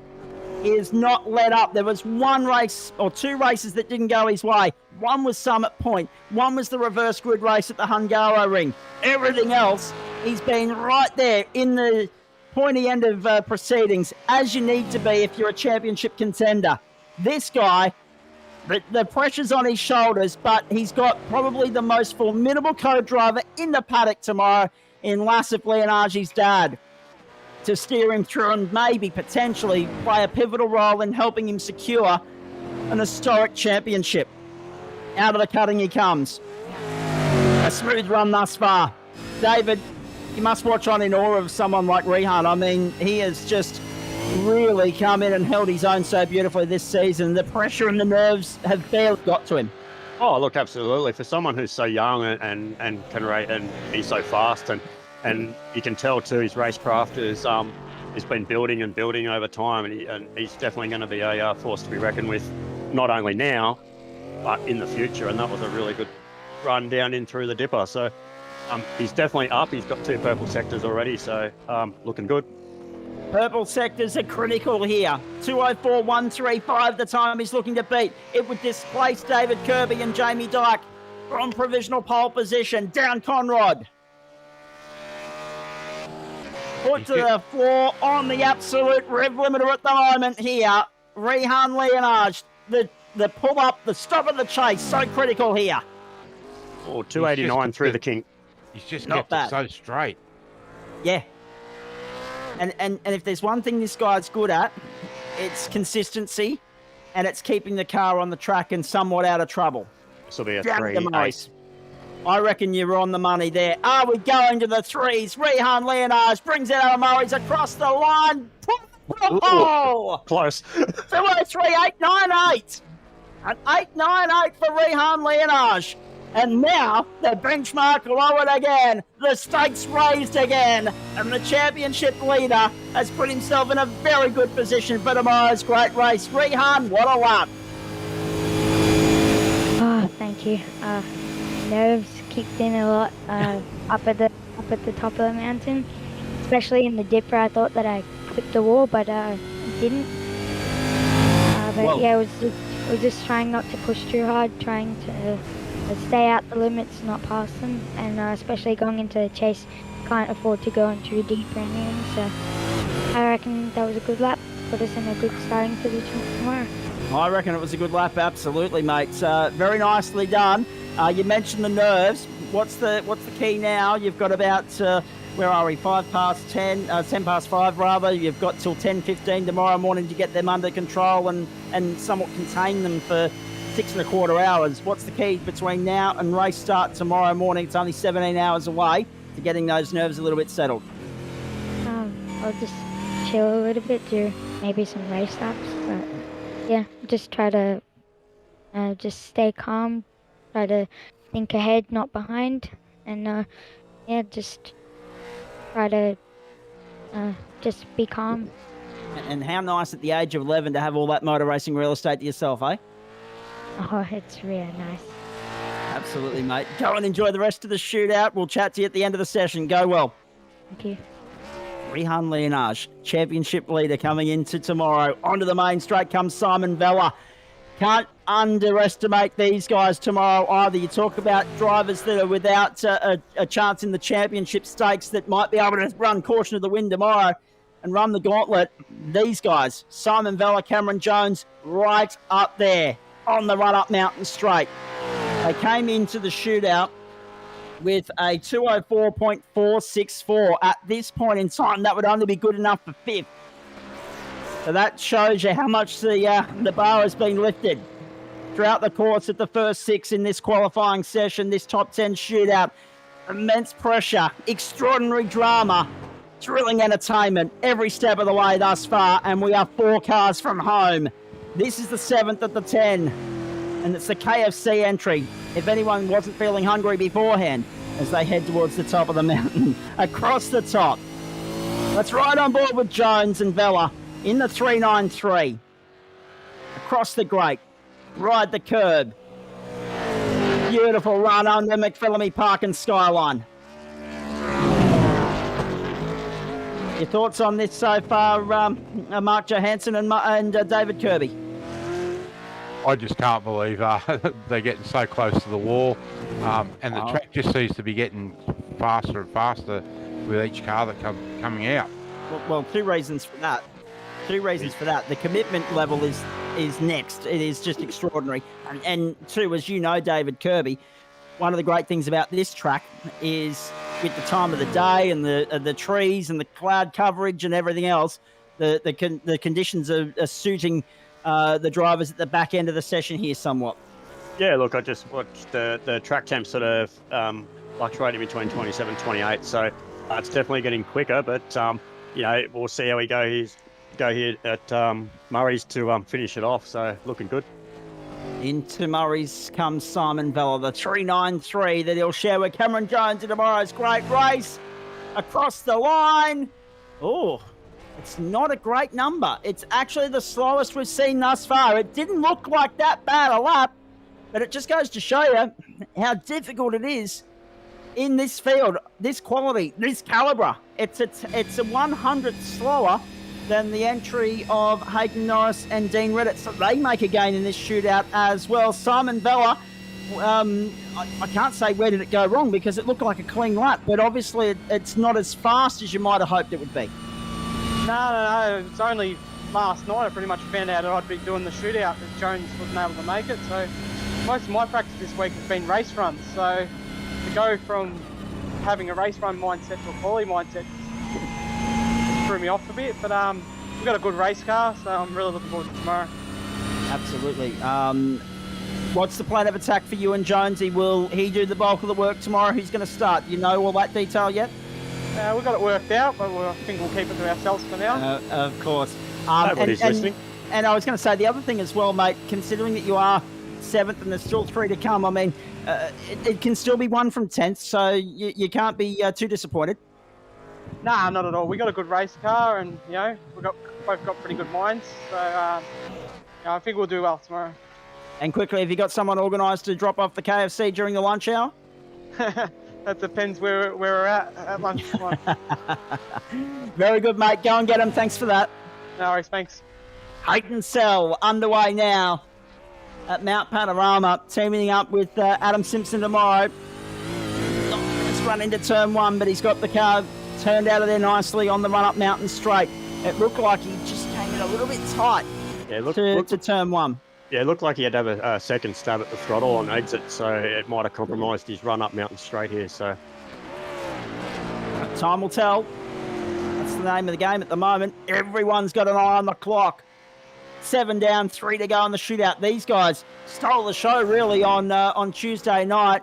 He has not let up. There was one race or two races that didn't go his way. One was Summit Point. One was the reverse grid race at the Hungaro Ring. Everything else, he's been right there in the pointy end of proceedings, as you need to be if you're a championship contender. This guy, the pressure's on his shoulders, but he's got probably the most formidable co-driver in the paddock tomorrow in Lassif Leonard's dad to steer him through and maybe potentially play a pivotal role in helping him secure an historic championship. Out of the cutting he comes. A smooth run thus far. David, you must watch on in awe of someone like Rihanna. I mean, he has just really come in and held his own so beautifully this season. The pressure and the nerves have barely got to him. Oh, look, absolutely. For someone who's so young and can rate and he's so fast, and you can tell too, his racecraft has been building and building over time, and he's definitely going to be a force to be reckoned with, not only now, but in the future. And that was a really good run down in through the dipper. So he's definitely up. He's got 2 purple sectors already, so looking good. Purple sectors are critical here. 2:04.135 the time he's looking to beat. It would displace David Kirby and Jamie Dyke from provisional pole position. Down Conrad. Put to the floor on the absolute rev limiter at the moment here. Rihanna Leonard, the pull up, the stop of the chase, so critical here. Oh, 289 through the kink. He's just Not kept bad. it so straight. Yeah. And if there's one thing this guy's good at, it's consistency, and it's keeping the car on the track and somewhat out of trouble. This will be a Down 3-8. I reckon you're on the money there. Are we going to the 3s? Rihanna Leonard brings it out of Murray's across the line. Oh! Close. 2:03.898. An 8.98 for Rihanna Leonard. And now the benchmark lowered again. The stakes raised again. And the championship leader has put himself in a very good position for tomorrow's great race. Rihanna, what a lap. Oh, thank you. Nerves kicked in a lot up at the top of the mountain, especially in the dipper. I thought that I clipped the wall, but didn't. But yeah, it was just trying not to push too hard, trying to stay out the limits, not pass them, and especially going into the chase, can't afford to go in too deep or anything. So I reckon that was a good lap, put us in a good starting position for tomorrow. I reckon it was a good lap, absolutely, mate. Very nicely done. You mentioned the nerves. What's the key now? You've got about, where are we, 10 past 5 rather. You've got till 10:15 tomorrow morning to get them under control and somewhat contain them for 6.25 hours. What's the key between now and race start tomorrow morning? It's only 17 hours away to getting those nerves a little bit settled. I'll just chill a little bit, do maybe some race stops, but yeah, just try to just stay calm, try to think ahead, not behind, and yeah, just try to just be calm. And how nice at the age of 11 to have all that motor racing real estate to yourself, eh? Oh, it's really nice. Absolutely, mate. Go and enjoy the rest of the shootout. We'll chat to you at the end of the session. Go well. Thank you. Rihanna Leonard, championship leader coming into tomorrow. Onto the main straight comes Simon Vella. Can't underestimate these guys tomorrow either. You talk about drivers that are without a chance in the championship stakes that might be able to run caution of the wind tomorrow and run the gauntlet. These guys, Simon Vella, Cameron Jones, right up there on the run up Mountain Straight. They came into the shootout with a 2:04.464. At this point in time, that would only be good enough for 5th. So that shows you how much the bar has been lifted throughout the course of the first 6 in this qualifying session, this top 10 shootout. Immense pressure, extraordinary drama, thrilling entertainment every step of the way thus far, and we are 4 cars from home. This is the 7th of the 10, and it's the KFC entry, if anyone wasn't feeling hungry beforehand, as they head towards the top of the mountain, across the top. Let's ride on board with Jones and Vella in the 393. Across the grate, ride the curb. Beautiful run under McPhillamy Park and Skyline. Your thoughts on this so far, Mark Johansson and David Kirby? I just can't believe they're getting so close to the wall, and the track just seems to be getting faster and faster with each car that coming out. Well, two reasons for that. The commitment level is next. It is just extraordinary. And two, as you know, David Kirby, one of the great things about this track is with the time of the day and the trees and the cloud coverage and everything else, the conditions are suiting the drivers at the back end of the session here somewhat. Yeah, look, I just watched the track temp sort of fluctuating between 27 and 28, so it's definitely getting quicker, but we'll see how we go here at Murray's to finish it off, so looking good. Into Murray's comes Simon Vella, the 393 that he'll share with Cameron Jones in tomorrow's great race. Across the line. Oh, it's not a great number. It's actually the slowest we've seen thus far. It didn't look like that bad a lap, but it just goes to show you how difficult it is in this field, this quality, this calibre. It's a 100th slower than the entry of Hayden Norris and Dean Reddit. So they make a gain in this shootout as well. Simon Vella, I can't say where did it go wrong because it looked like a clean lap, but obviously it's not as fast as you might have hoped it would be. No. It's only last night I pretty much found out that I'd be doing the shootout that Jones wasn't able to make it. So most of my practice this week has been race runs. So to go from having a race run mindset to a quality mindset threw me off a bit, but we've got a good race car, so I'm really looking forward to tomorrow. Absolutely. What's the plan of attack for you and Jonesy? Will he do the bulk of the work tomorrow? Who's going to start? Do you know all that detail yet? We've got it worked out, but I think we'll keep it to ourselves for now. Of course. Nobody's listening. And I was going to say the other thing as well, mate, considering that you are 7th and there's still 3 to come, I mean, it can still be 1 from 10th, so you can't be too disappointed. Nah, not at all. We got a good race car, and we've both got pretty good minds. So I think we'll do well tomorrow. And quickly, have you got someone organised to drop off the KFC during the lunch hour? That depends where we're at lunchtime. Very good, mate. Go and get them. Thanks for that. No worries. Thanks. Hayden Cell underway now at Mt Panorama, teaming up with Adam Simpson tomorrow. Let's run into turn 1, but he's got the car turned out of there nicely on the run up Mountain Straight. It looked like he just came in a little bit tight to turn 1. Yeah, it looked like he had to have a second stab at the throttle on exit, so it might have compromised his run up Mountain Straight here. So time will tell. That's the name of the game at the moment. Everyone's got an eye on the clock. 7 down, 3 to go in the shootout. These guys stole the show really on Tuesday night.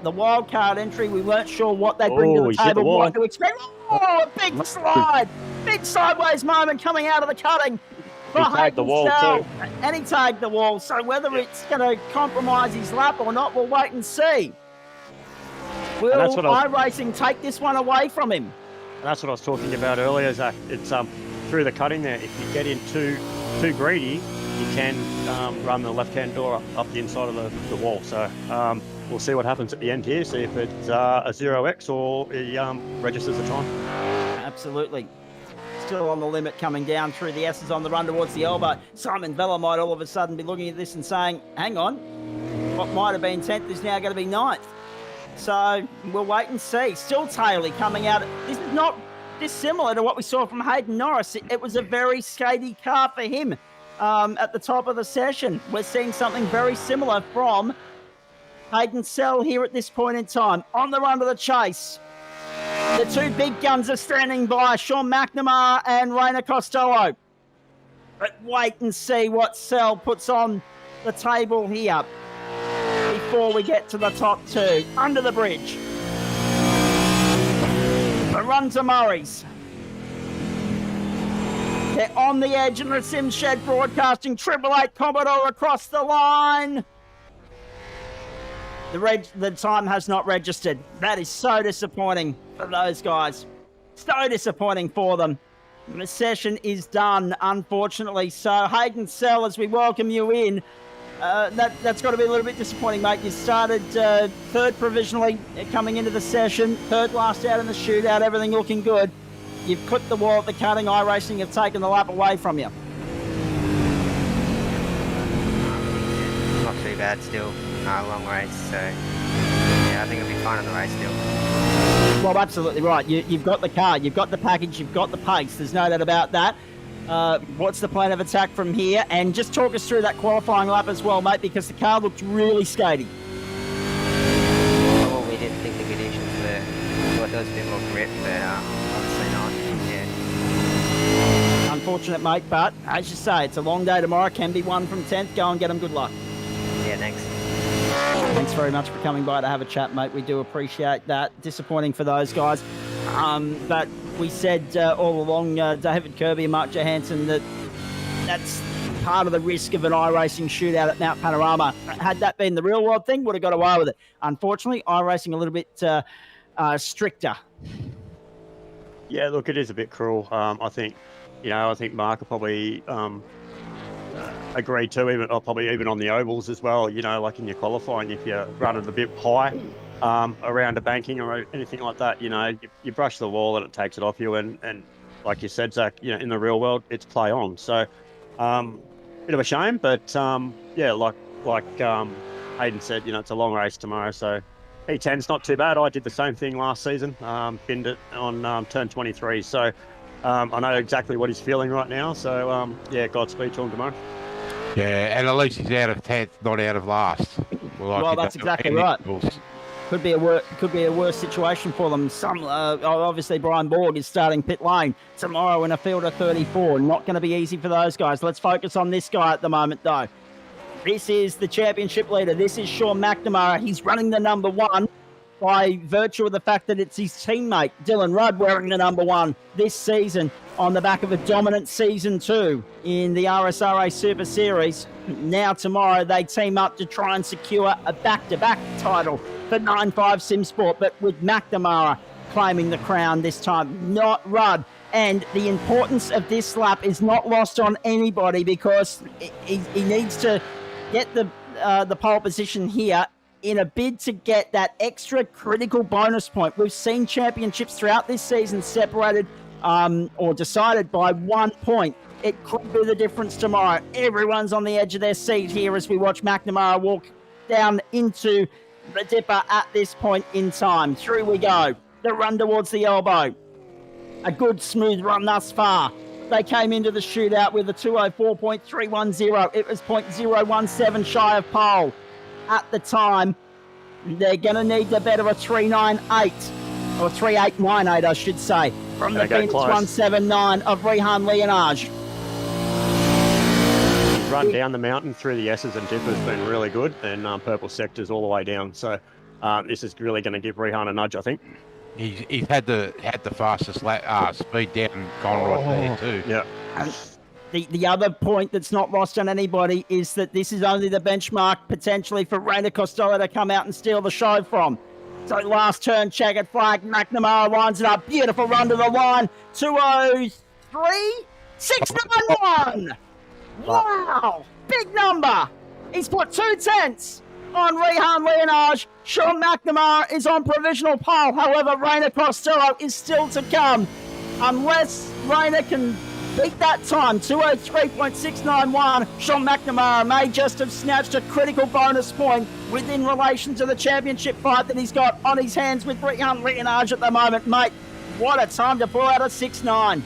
The wild card entry, we weren't sure what they'd bring to the table, what to expect. Oh, a big slide! Big sideways moment coming out of the cutting. He tagged the wall too. And he tagged the wall, so whether it's going to compromise his lap or not, we'll wait and see. Will iRacing take this one away from him? That's what I was talking about earlier, Zach. It's through the cutting there. If you get in too greedy, you can run the left-hand door up the inside of the wall. So we'll see what happens at the end here, see if it's a 0x or he registers the time. Absolutely. Still on the limit, coming down through the S's on the run towards the elbow. Simon Vella might all of a sudden be looking at this and saying, hang on, what might have been 10th is now going to be 9th. So we'll wait and see. Still Taylor coming out. This is not dissimilar to what we saw from Hayden Norris. It was a very skaty car for him at the top of the session. We're seeing something very similar from Hayden Cell here at this point in time. On the run to the chase. The 2 big guns are standing by, Sean Mcnamara and Raina Costello. But wait and see what Cell puts on the table here before we get to the top 2. Under the bridge. The run to Murray's. They're on the edge in the Sim Shed broadcasting. 888 Commodore across the line. The time has not registered. That is so disappointing for those guys. So disappointing for them. And the session is done, unfortunately. So Hayden Cell, as we welcome you in, that's got to be a little bit disappointing, mate. You started 3rd provisionally coming into the session, 3rd last out in the shootout, everything looking good. You've clipped the wall at the cutting. iRacing have taken the lap away from you. Not too bad still. Long race, so yeah, I think it'll be fine on the race still. Well, absolutely right. You've got the car, you've got the package, you've got the pace. There's no doubt about that. What's the plan of attack from here? And just talk us through that qualifying lap as well, mate, because the car looked really skaty. Well, we didn't think the conditions were. Well, there was a bit more grip, but obviously not. Yeah. Unfortunate, mate, but as you say, it's a long day tomorrow. Can be 1 from 10th. Go and get them. Good luck. Yeah, thanks. Thanks very much for coming by to have a chat, mate. We do appreciate that. Disappointing for those guys. But we said all along, David Kirby and Mark Johansson, that's part of the risk of an iRacing shootout at Mt Panorama. Had that been the real world thing, would have got away with it. Unfortunately, iRacing a little bit stricter. Yeah, look, it is a bit cruel. I think Mark will probably agree too, probably even on the ovals as well. Like in your qualifying, if you're running a bit high around a banking or anything like that, you brush the wall and it takes it off you. And like you said, Zach, in the real world, it's play on. So, bit of a shame, but yeah, like Hayden said, it's a long race tomorrow. So P10's not too bad. I did the same thing last season, binned it on turn 23. So I know exactly what he's feeling right now. So yeah, Godspeed to him tomorrow. Yeah, and at least he's out of 10th, not out of last. Well, that's exactly right. Could be a worse situation for them. Obviously Brian Borg is starting pit lane tomorrow in a field of 34. Not going to be easy for those guys. Let's focus on this guy at the moment, though. This is the championship leader. This is Sean Mcnamara. He's running the number 1 by virtue of the fact that it's his teammate Dylan Rudd wearing the number 1 this season on the back of a dominant season 2 in the RSRA Super Series. Now tomorrow they team up to try and secure a back-to-back title for 9.5 SimSport, but with Mcnamara claiming the crown this time, not Rudd. And the importance of this lap is not lost on anybody because he needs to get the pole position here in a bid to get that extra critical bonus point. We've seen championships throughout this season separated or decided by 1 point. It could be the difference tomorrow. Everyone's on the edge of their seat here as we watch Mcnamara walk down into the dipper at this point in time. Through we go. The run towards the elbow. A good smooth run thus far. They came into the shootout with a 204.310. It was 0.017 shy of pole. At the time, they're going to need to better a 398 or 3898, I should say, from the Phoenix 179 of Rihanna Leonard. His run down the mountain through the S's and dippers has been really good, and purple sectors all the way down. So this is really going to give Rihanna a nudge, I think. He's had the fastest speed down gone right there too. Yeah. The other point that's not lost on anybody is that this is only the benchmark potentially for Rainer Costello to come out and steal the show from. So last turn, checkered flag, Mcnamara lines it up. Beautiful run to the line. 203.691. Wow, big number. He's put 2 tenths on Rihanna Leonard. Sean Mcnamara is on provisional pole. However, Rainer Costello is still to come. Unless Rainer can beat that time, 203.691, Sean Mcnamara may just have snatched a critical bonus point within relation to the championship fight that he's got on his hands with Rihanna Leonard at the moment. Mate, what a time to pull out a 6.9.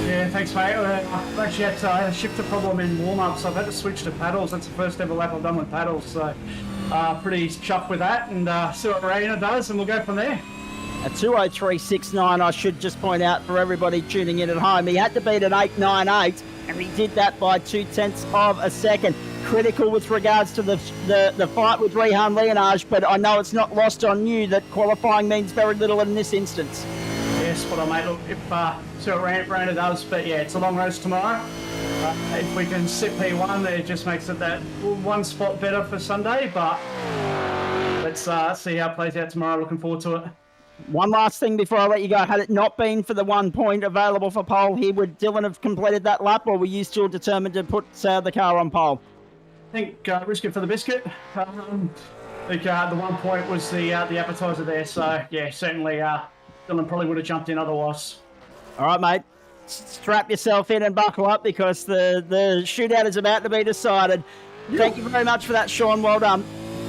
Yeah, thanks, mate. I've actually had to shift a problem in warm-up, so I've had to switch to paddles. That's the first ever lap I've done with paddles, so pretty chuffed with that, and see what Rainer does, and we'll go from there. A 203.69, I should just point out for everybody tuning in at home. He had to beat an 8.98, and he did that by 2 tenths of a second. Critical with regards to the fight with Rihanna Leonard, but I know it's not lost on you that qualifying means very little in this instance. Yeah, spot on, mate. Look, if see what Rainer does, but yeah, it's a long race tomorrow. If we can sit P1, it just makes it that 1 spot better for Sunday, but let's see how it plays out tomorrow. Looking forward to it. One last thing before I let you go. Had it not been for the 1 point available for pole here, would Dylan have completed that lap, or were you still determined to put the car on pole? I think risk it for the biscuit. I think the 1 point was the appetizer there, so yeah, certainly Dylan probably would have jumped in otherwise. All right, mate. Strap yourself in and buckle up because the shootout is about to be decided. Thank you very much for that, Sean. Well done.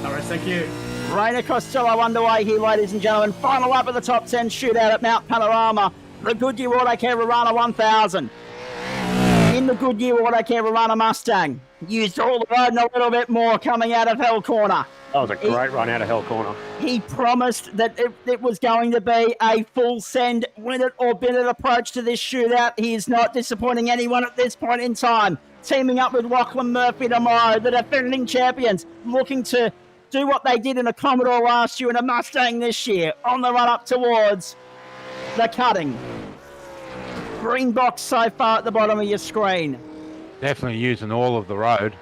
All right, thank you. Rainer Costello underway here, ladies and gentlemen. Final lap of the top 10 shootout at Mt Panorama. The Goodyear Autocare Warana 1000. In the Goodyear Autocare Warana Mustang. Used all the road and a little bit more coming out of Hell Corner. That was a great run out of Hell Corner. He promised that it was going to be a full send, win it or bin it approach to this shootout. He is not disappointing anyone at this point in time. Teaming up with Lachlan Murphy tomorrow, the defending champions, looking to do what they did in a Commodore last year and a Mustang this year, on the run up towards the cutting. Green box so far at the bottom of your screen. Definitely using all of the road.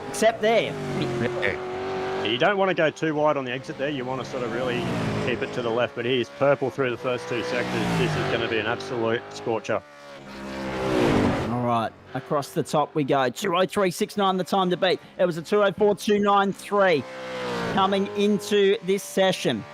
Except there. Yeah. You don't want to go too wide on the exit there. You want to sort of really keep it to the left. But he's purple through the first two sectors. This is going to be an absolute scorcher. All right, across the top we go. 2:03.69 the time to beat. It was a 2:04.293 coming into this session.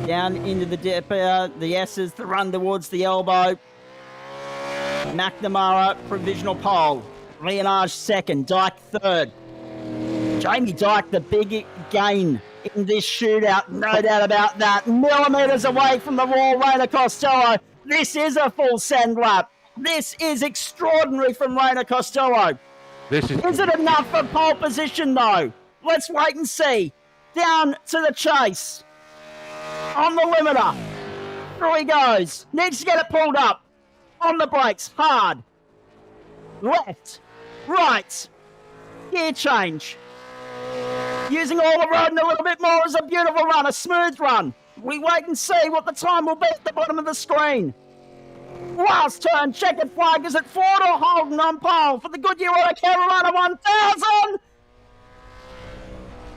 Down into the dip, the S's, the run towards the elbow. Mcnamara, provisional pole. Leonard second, Dyke third. Jamie Dyke, the big gain in this shootout, no doubt about that. Millimetres away from the wall, Rainer Costello. This is a full send lap. This is extraordinary from Rainer Costello. Is it enough for pole position, though? Let's wait and see. Down to the chase. On the limiter. There he goes. Needs to get it pulled up. On the brakes, hard. Left. Right. Gear change. Using all the road and a little bit more is a beautiful run, a smooth run. We wait and see what the time will be at the bottom of the screen. Last turn, checkered flag is at Ford or Holden on pole for the Goodyear Autocare Warana 1000.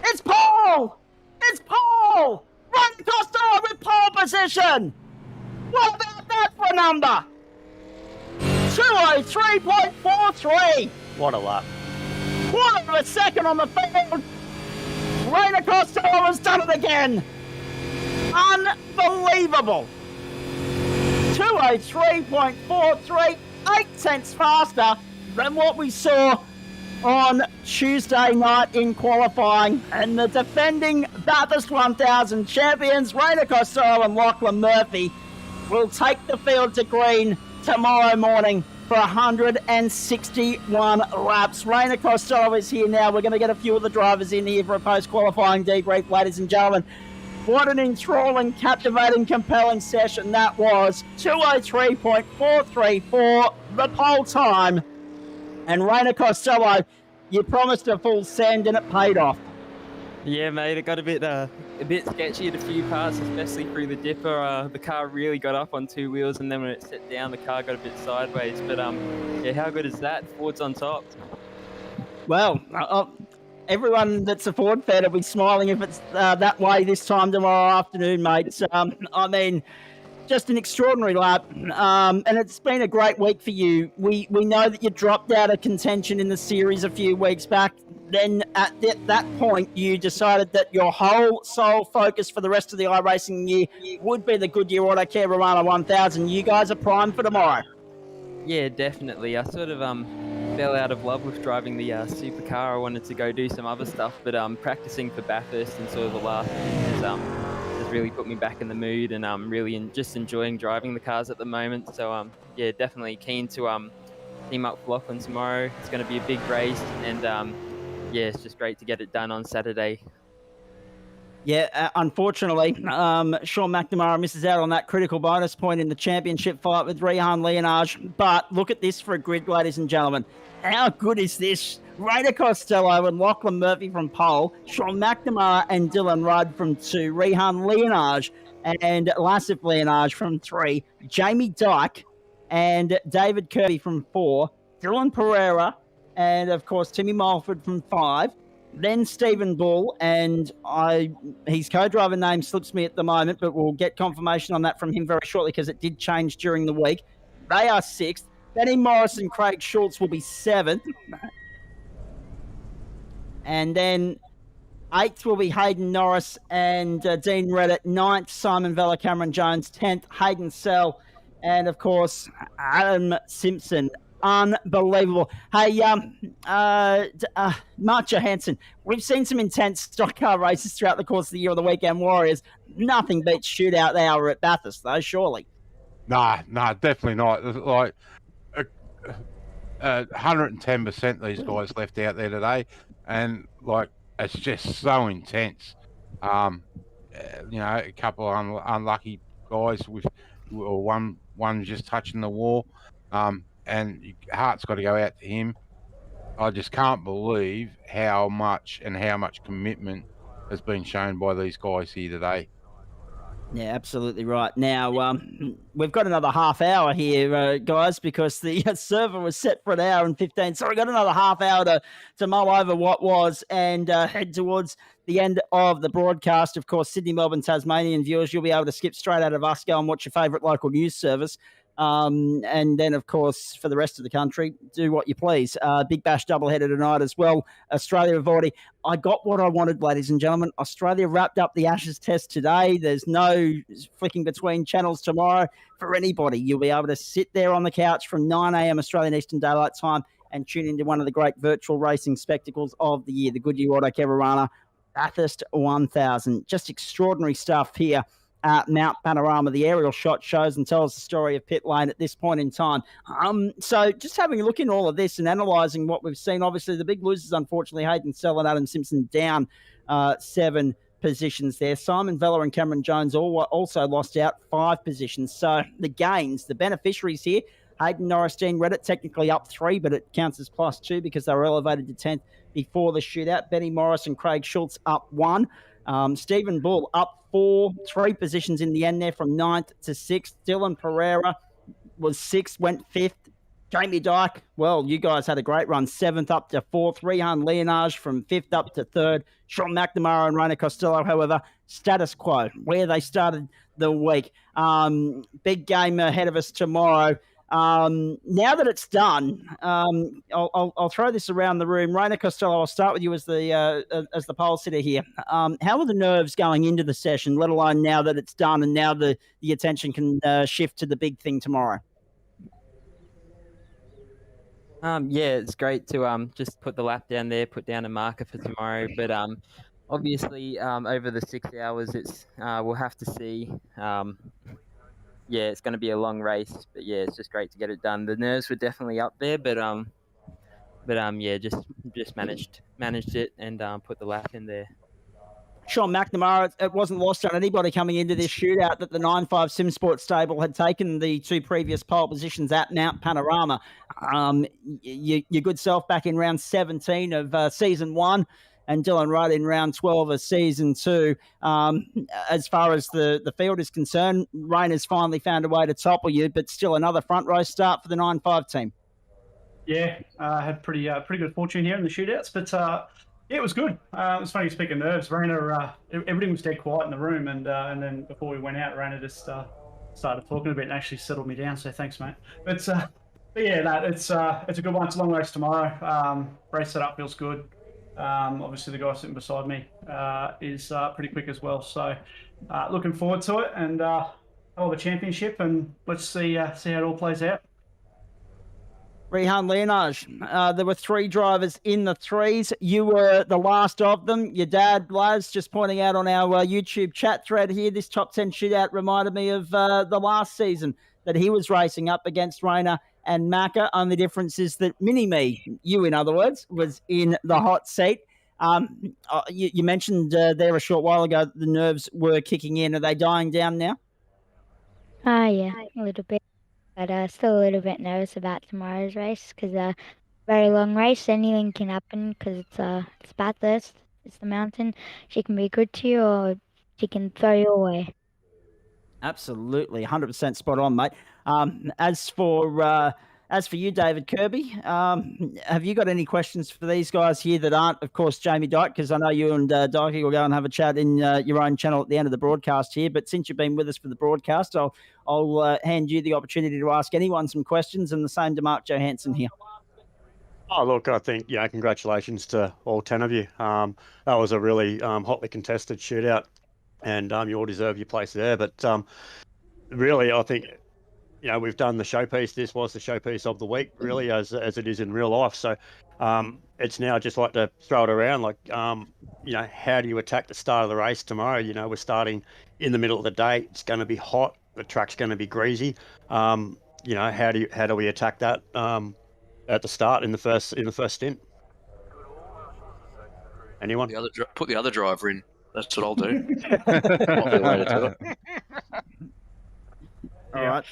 It's Paul! It's Paul! Rainer Costello with pole position! What about that for a number? 2:03.43. What a lap. Quarter of a second on the field. Rainer Costello has done it again. Unbelievable. 2:03.43, 8 cents faster than what we saw on Tuesday night in qualifying. And the defending Bathurst 1000 champions, Rainer Costello and Lachlan Murphy, will take the field to green tomorrow morning for 161 laps. Rainer Costello is here now. We're going to get a few of the drivers in here for a post-qualifying debrief, ladies and gentlemen. What an enthralling, captivating, compelling session that was. 2:03.434, the pole time. And Rainer Costello, you promised a full send and it paid off. Yeah, mate, it got a bit sketchy at a few parts, especially through the dipper. The car really got up on two wheels, and then when it set down, the car got a bit sideways. But yeah, how good is that? Ford's on top. Well, everyone that's a Ford fan will be smiling if it's that way this time tomorrow afternoon, mate. So, I mean, just an extraordinary lap, and it's been a great week for you. We know that you dropped out of contention in the series a few weeks back. Then at that point, you decided that your whole sole focus for the rest of the iRacing year would be the Goodyear Autocare Warana 1000. You guys are primed for tomorrow. Yeah, definitely. I sort of fell out of love with driving the supercar. I wanted to go do some other stuff, but practicing for Bathurst and sort of the last years has really put me back in the mood, and I'm really just enjoying driving the cars at the moment. So yeah, definitely keen to team up with Lachlan tomorrow. It's going to be a big race, and yeah, it's just great to get it done on Saturday. Yeah, unfortunately, Sean Mcnamara misses out on that critical bonus point in the championship fight with Rihanna Leonard. But look at this for a grid, ladies and gentlemen. How good is this? Rainer Costello and Lachlan Murphy from pole, Sean Mcnamara and Dylan Rudd from 2, Rihanna Leonard and Lassif Leonard from 3, Jamie Dyke and David Kirby from 4, Dylan Pereira and, of course, Timmy Mulford from 5, then Stephen Bull, and his co-driver name slips me at the moment, but we'll get confirmation on that from him very shortly because it did change during the week. They are 6th. Benny Morris and Craig Schultz will be 7th. And then 8th will be Hayden Norris and Dean Reddit. 9th, Simon Vella, Cameron Jones. 10th, Hayden Sell. And, of course, Adam Simpson. unbelievable. Hey, Mark Johansson, we've seen some intense stock car races throughout the course of the year on the Weekend Warriors. Nothing beats Shootout hour at Bathurst, though, surely. Nah, definitely not. Like 110% these guys left out there today, and like it's just so intense. A couple of unlucky guys with one just touching the wall, and your heart's got to go out to him. I just can't believe how much commitment has been shown by these guys here today. Yeah, absolutely right. Now, we've got another half hour here, guys, because the server was set for 1 hour and 15. So we've got another half hour to mull over what was and head towards the end of the broadcast. Of course, Sydney, Melbourne, Tasmanian viewers, you'll be able to skip straight out of us, go and watch your favourite local news service. And then, of course, for the rest of the country, do what you please. Big Bash doubleheader tonight as well. Australia have already... I got what I wanted, ladies and gentlemen. Australia wrapped up the Ashes test today. There's no flicking between channels tomorrow for anybody. You'll be able to sit there on the couch from 9 a.m. Australian Eastern Daylight Time and tune into one of the great virtual racing spectacles of the year, the Goodyear Autocare Warana Bathurst 1000. Just extraordinary stuff here. Mt Panorama, the aerial shot shows and tells the story of pit lane at this point in time. So just having a look in all of this and analysing what we've seen, obviously the big losers, unfortunately, Hayden Sell and Adam Simpson down 7 positions there. Simon Vella and Cameron Jones also lost out 5 positions. So the gains, the beneficiaries here, Hayden Norris, Dean Reddit, technically up 3, but it counts as +2 because they were elevated to 10th before the shootout. Benny Morris and Craig Schultz up 1. Stephen Bull up 4, 3 positions in the end there from 9th to 6th. Dylan Pereira was 6th, went 5th. Jamie Dyke, well, you guys had a great run, 7th up to 4th. Rihanna Leonard from 5th up to 3rd. Sean Mcnamara and Rainer Costello, however, status quo, where they started the week. Big game ahead of us tomorrow. Now that it's done, I'll throw this around the room. Rainer Costello, I'll start with you as the pole sitter here. How are the nerves going into the session, let alone now that it's done and now the attention can shift to the big thing tomorrow? Yeah, it's great to just put the lap down there, put down a marker for tomorrow. But obviously, over the 6 hours, it's we'll have to see. Yeah, it's going to be a long race, but yeah, it's just great to get it done. The nerves were definitely up there, but yeah, just managed it and put the lap in there. Sean Mcnamara, it wasn't lost on anybody coming into this shootout that the 9.5 SimSport stable had taken the 2 previous pole positions at Mt Panorama. Your good self back in round 17 of season 1. And Dylan Rudd in round 12 of season 2. As far as the field is concerned, Rain has finally found a way to topple you, but still another front row start for the 9.5 team. Yeah, had pretty good fortune here in the shootouts, but yeah, it was good. It was funny, speaking of nerves, Raina, everything was dead quiet in the room, and then before we went out, Raina just started talking a bit and actually settled me down, so thanks, mate. But yeah, no, it's a good one. It's a long race tomorrow. Race setup feels good. Obviously, the guy sitting beside me is pretty quick as well. So looking forward to it, and hell of a championship, and let's see how it all plays out. Rihanna Leonard, there were 3 drivers in the 3s. You were the last of them. Your dad, Laz, just pointing out on our YouTube chat thread here, this top 10 shootout reminded me of the last season that he was racing up against Rainer and Macca. Only difference is that Mini-Me, you in other words, was in the hot seat. You mentioned there a short while ago that the nerves were kicking in. Are they dying down now? Yeah, a little bit. But still a little bit nervous about tomorrow's race because very long race. Anything can happen because it's Bathurst. It's the mountain. She can be good to you or she can throw you away. Absolutely, 100% spot on, mate. As for you, David Kirby, have you got any questions for these guys here that aren't, of course, Jamie Dyke? Because I know you and Dykey will go and have a chat in your own channel at the end of the broadcast here. But since you've been with us for the broadcast, I'll hand you the opportunity to ask anyone some questions, and the same to Mark Johansson here. Oh, look, I think, congratulations to all 10 of you. That was a really hotly contested shootout, and you all deserve your place there. But really, I think we've done the showpiece. This was the showpiece of the week, really, as it is in real life. So it's now just like to throw it around. Like, how do you attack the start of the race tomorrow? We're starting in the middle of the day. It's going to be hot. The track's going to be greasy. How do we attack that at the start in the first stint? Anyone? Put the other driver in. That's what I'll do. Might be the way to do it. All right.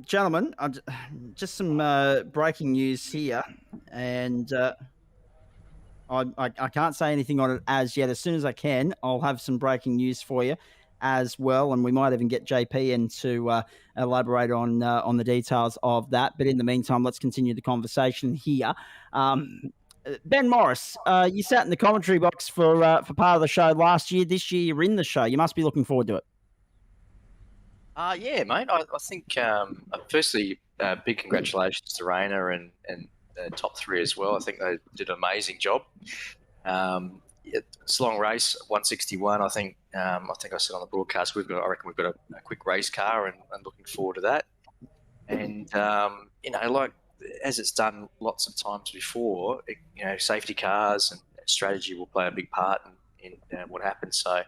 Gentlemen, just some breaking news here, and I can't say anything on it as yet. As soon as I can, I'll have some breaking news for you as well, and we might even get JP in to elaborate on the details of that. But in the meantime, let's continue the conversation here. Ben Morris, you sat in the commentary box for part of the show last year. This year, you're in the show. You must be looking forward to it. Yeah, mate. I think, firstly, big congratulations to Rihanna and the top three as well. I think they did an amazing job. It's a long race, 161. I think I said on the broadcast, I reckon we've got a quick race car, and looking forward to that. And like as it's done lots of times before, safety cars and strategy will play a big part in what happens. So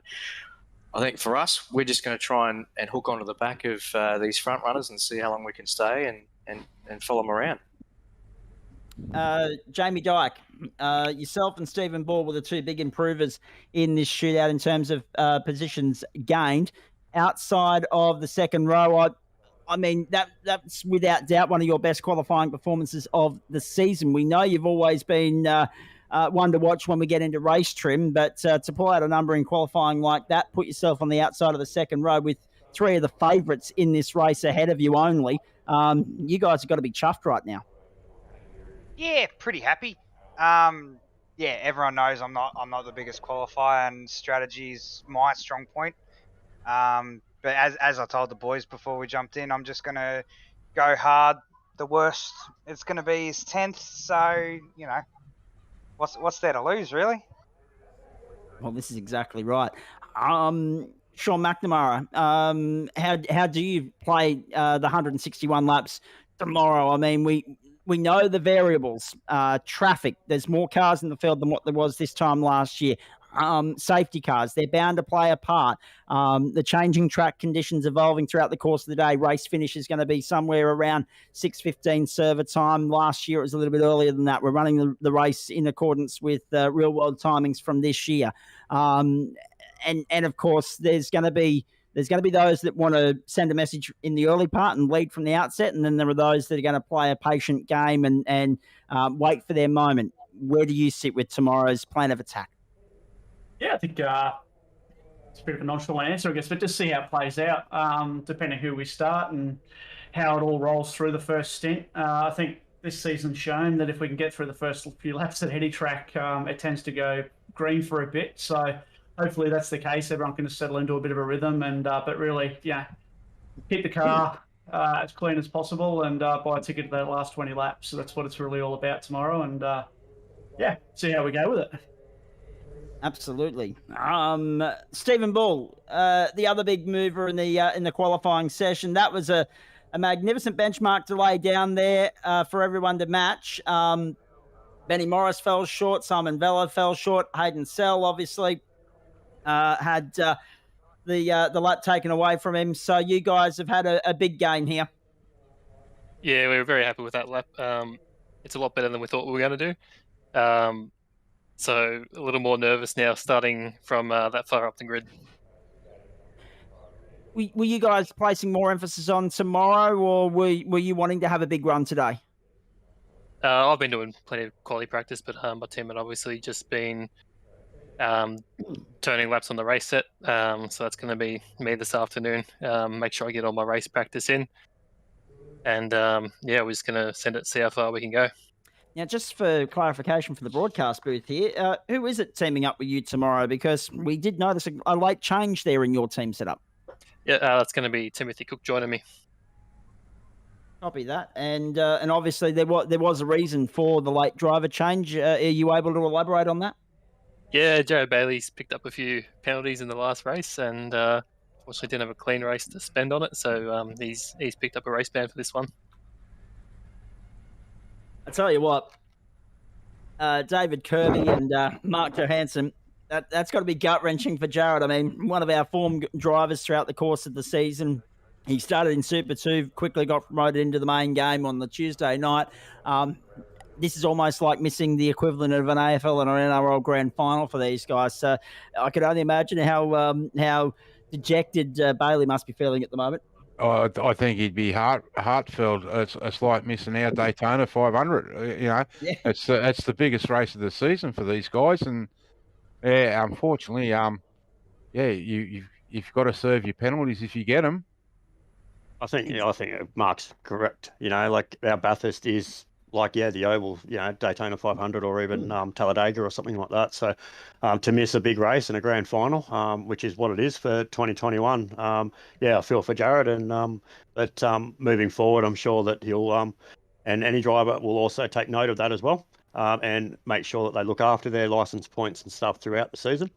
I think for us, we're just going to try and hook onto the back of these front runners and see how long we can stay and follow them around. Jamie Dyke, yourself and Stephen Ball were the two big improvers in this shootout in terms of positions gained. Outside of the second row, I mean, that's without doubt one of your best qualifying performances of the season. We know you've always been one to watch when we get into race trim, but to pull out a number in qualifying like that, put yourself on the outside of the second row with three of the favourites in this race ahead of you only. You guys have got to be chuffed right now. Yeah, pretty happy. Everyone knows I'm not the biggest qualifier, and strategy is my strong point. But as I told the boys before we jumped in, I'm just going to go hard. The worst it's going to be is 10th. So, what's there to lose, really? Well, this is exactly right. Sean Mcnamara, how do you play the 161 laps tomorrow? I mean, we know the variables. Traffic, there's more cars in the field than what there was this time last year. Safety cars, they're bound to play a part. The changing track conditions evolving throughout the course of the day. Race finish is going to be somewhere around 6:15 server time. Last year it was a little bit earlier than that. We're running the race in accordance with real world timings from this year. And of course there's going to be those that want to send a message in the early part and lead from the outset, and then there are those that are going to play a patient game and wait for their moment. Where do you sit with tomorrow's plan of attack? Yeah, I think it's a bit of a nonchalant answer, I guess, but just see how it plays out, depending who we start and how it all rolls through the first stint. I think this season's shown that if we can get through the first few laps at any track, it tends to go green for a bit. So hopefully that's the case. Everyone can just settle into a bit of a rhythm, and but really, keep the car as clean as possible and buy a ticket to that last 20 laps. So that's what it's really all about tomorrow, and see how we go with it. Absolutely. Stephen Ball, the other big mover in the qualifying session. That was a magnificent benchmark to lay down there for everyone to match. Benny Morris fell short. Simon Vella fell short. Hayden Sell obviously had the lap taken away from him. So you guys have had a big gain here. Yeah, we were very happy with that lap. It's a lot better than we thought we were going to do. So a little more nervous now, starting from that far up the grid. Were you guys placing more emphasis on tomorrow, or were you wanting to have a big run today? I've been doing plenty of quality practice, but my team had obviously just been turning laps on the race set. So that's going to be me this afternoon. Make sure I get all my race practice in. And we're just going to send it, see how far we can go. Now, just for clarification for the broadcast booth here, who is it teaming up with you tomorrow? Because we did notice a late change there in your team setup. Yeah, that's going to be Timothy Cook joining me. Copy that. And obviously there was a reason for the late driver change. Are you able to elaborate on that? Yeah, Jared Bailey's picked up a few penalties in the last race, and unfortunately didn't have a clean race to spend on it, so he's picked up a race ban for this one. I tell you what, David Kirby and Mark Johansson, that's got to be gut-wrenching for Jared. I mean, one of our form drivers throughout the course of the season. He started in Super 2, quickly got promoted into the main game on the Tuesday night. This is almost like missing the equivalent of an AFL and an NRL grand final for these guys. So I could only imagine how dejected Bailey must be feeling at the moment. I think he'd be heartfelt. It's like missing our Daytona 500. You know, it's the biggest race of the season for these guys, and yeah, unfortunately, you've got to serve your penalties if you get them. I think Mark's correct. You know, like our Bathurst is like the Oval, Daytona 500 or even Talladega or something like that. So to miss a big race in a grand final, which is what it is for 2021, I feel for Jared. And but moving forward, I'm sure that he'll and any driver will also take note of that as well, and make sure that they look after their license points and stuff throughout the season.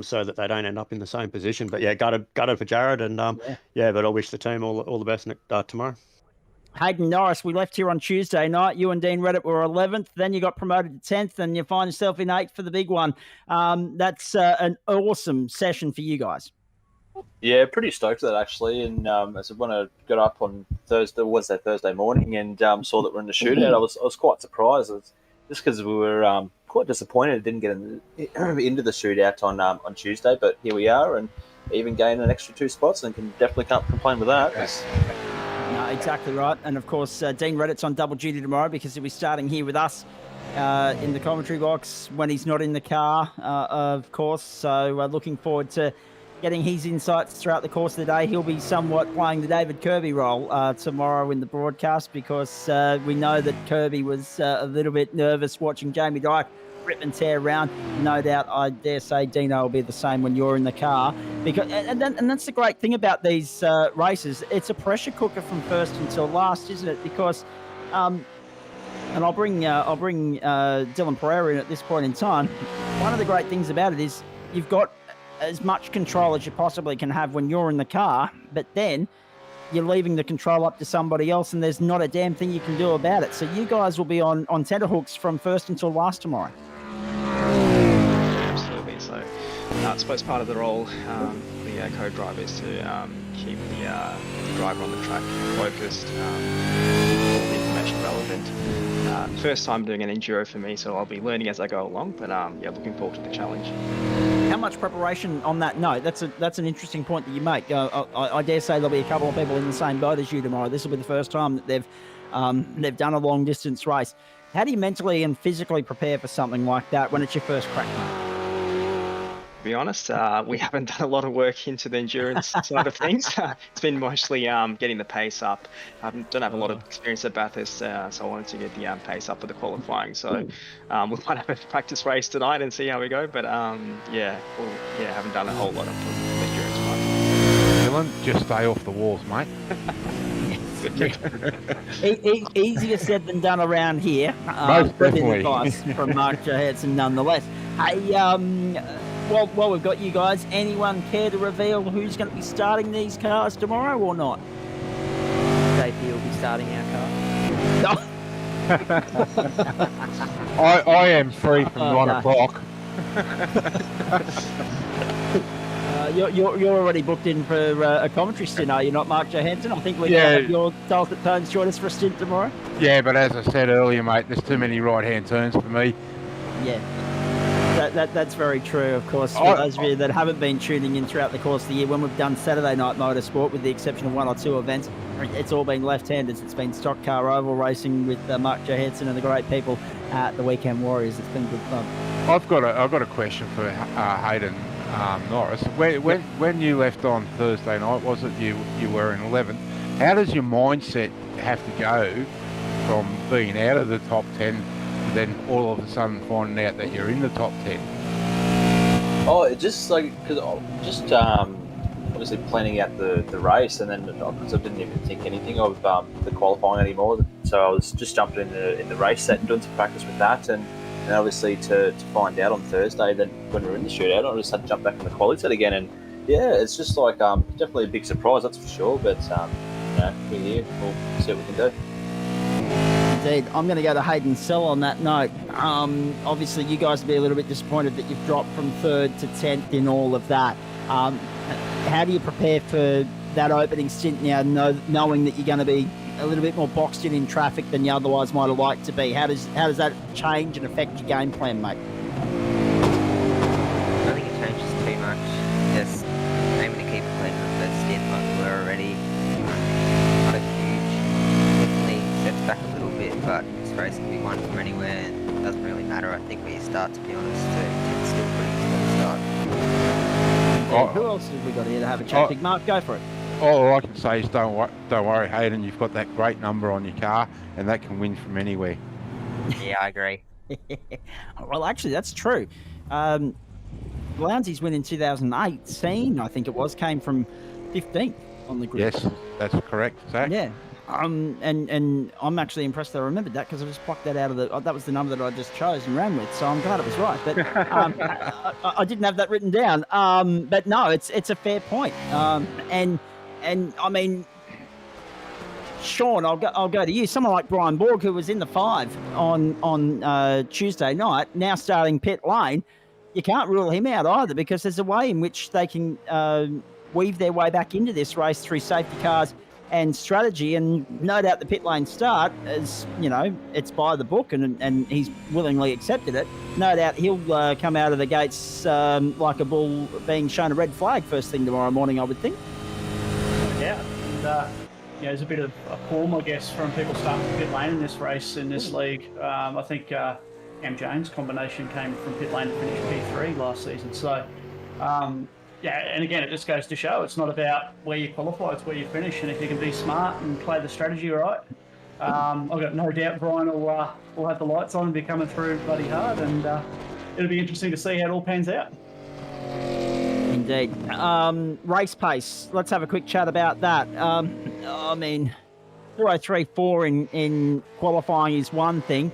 So that they don't end up in the same position. But gutted for Jared, and but I wish the team all the best tomorrow. Hayden Norris, we left here on Tuesday night. You and Dean Reddit were 11th. Then you got promoted to 10th, and you find yourself in 8th for the big one. That's an awesome session for you guys. Yeah, pretty stoked for that actually. And as when I got up on Thursday morning and saw that we're in the shootout, I was quite surprised. Just because we were quite disappointed it didn't get into the shootout on Tuesday, but here we are, and even gained an extra 2 spots, and definitely can't complain with that. No, exactly right. And of course, Dean Reddit's on double duty tomorrow because he'll be starting here with us in the commentary box when he's not in the car, of course. So looking forward to getting his insights throughout the course of the day. He'll be somewhat playing the David Kirby role tomorrow in the broadcast because we know that Kirby was a little bit nervous watching Jamie Dyke rip and tear around. No doubt, I dare say Dino will be the same when you're in the car. And that's the great thing about these races. It's a pressure cooker from first until last, isn't it? Because, and I'll bring Dylan Pereira in at this point in time. One of the great things about it is you've got as much control as you possibly can have when you're in the car, but then you're leaving the control up to somebody else, and there's not a damn thing you can do about it. So you guys will be on tenterhooks from first until last tomorrow. Absolutely. So I suppose part of the role the co-driver is to keep the driver on the track focused, all the information relevant. First time doing an enduro for me, so I'll be learning as I go along, but looking forward to the challenge. How much preparation on that note? That's an interesting point that you make. I dare say there'll be a couple of people in the same boat as you tomorrow. This will be the first time that they've done a long distance race. How do you mentally and physically prepare for something like that when it's your first crack? To be honest, we haven't done a lot of work into the endurance side of things. It's been mostly getting the pace up. I don't have a lot of experience at Bathurst, so I wanted to get the pace up for the qualifying. So we might have a practice race tonight and see how we go. But haven't done a whole lot of endurance work. Dylan, just stay off the walls, mate. Easier said than done around here. Most definitely. Advice from Mark Johansson nonetheless. Hey, while we've got you guys, anyone care to reveal who's going to be starting these cars tomorrow or not? JP will be starting our car. I am free from 1 o'clock. You're already booked in for a commentary stint, are you not, Mark Johansson? I think we have your dulcet tones join us for a stint tomorrow. Yeah, but as I said earlier, mate, there's too many right-hand turns for me. Yeah. That's very true, of course. For those of you that haven't been tuning in throughout the course of the year, when we've done Saturday night motorsport, with the exception of 1 or 2 events, it's all been left-handers. It's been stock car oval racing with Mark Johansson and the great people at the Weekend Warriors. It's been good fun. I've got a question for Hayden Norris. When you left on Thursday night, was it you were in 11th? How does your mindset have to go from being out of the top 10 to then all of a sudden finding out that you're in the top 10? Oh, it just obviously planning out the race, and then because I didn't even think anything of the qualifying anymore. So I was just jumping in the race set and doing some practice with that, and obviously to find out on Thursday that when we were in the shootout, I just had to jump back in the quali set again, and Yeah, it's just like definitely a big surprise, that's for sure. But we're here. We'll see what we can do. Indeed. I'm going to go to Hayden Sell on that note. Obviously, you guys will be a little bit disappointed that you've dropped from 3rd to 10th in all of that. How do you prepare for that opening stint now, knowing that you're going to be a little bit more boxed in traffic than you otherwise might have liked to be? How does that change and affect your game plan, mate? I don't think it changes too much. Just aiming to keep clean of the stint like we were already. Not a huge, definitely steps back a little bit, but this race can be won from anywhere and it doesn't really matter, I think, where you start, to be honest. It's still pretty small start. Who else have we got here to have a chat? Big Mark, go for it. All I can say is don't worry, Hayden. You've got that great number on your car, and that can win from anywhere. Yeah, I agree. Well, actually, that's true. Lowndes' win in 2018, I think it was, came from 15th on the grid. Yes, that's correct, Zach. Yeah. And I'm actually impressed that I remembered that, because I just plucked that out of that was the number that I just chose and ran with, so I'm glad it was right. But I didn't have that written down. But no, it's a fair point. And I mean, Sean, I'll go to you. Someone like Brian Borg, who was in the 5 on Tuesday night, now starting pit lane. You can't rule him out either, because there's a way in which they can weave their way back into this race through safety cars and strategy, and no doubt the pit lane start, as you know, it's by the book, and he's willingly accepted it. No doubt he'll come out of the gates like a bull being shown a red flag first thing tomorrow morning, I would think. Yeah, and there's a bit of a qualm, I guess, from people starting from pit lane in this race, in this league. I think Cam Jones' combination came from pit lane to finish P3 last season, so yeah, and again, it just goes to show it's not about where you qualify, it's where you finish, and if you can be smart and play the strategy right, I've got no doubt Brian will have the lights on and be coming through bloody hard, and it'll be interesting to see how it all pans out. Indeed. Race pace, let's have a quick chat about that. I mean, 4:03.4 in qualifying is one thing.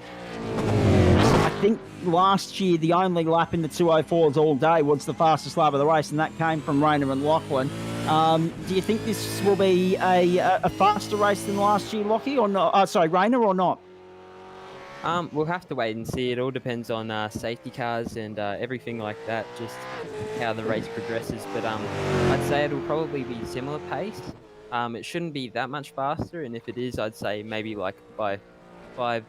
I think last year the only lap in the 2:04s all day was the fastest lap of the race, and that came from Rayner and Lachlan. Do you think this will be a faster race than last year, Lockie, or not? Rayner, or not? We'll have to wait and see. It all depends on safety cars and everything like that, just how the race progresses. But I'd say it'll probably be similar pace. It shouldn't be that much faster, and if it is, I'd say maybe like by 5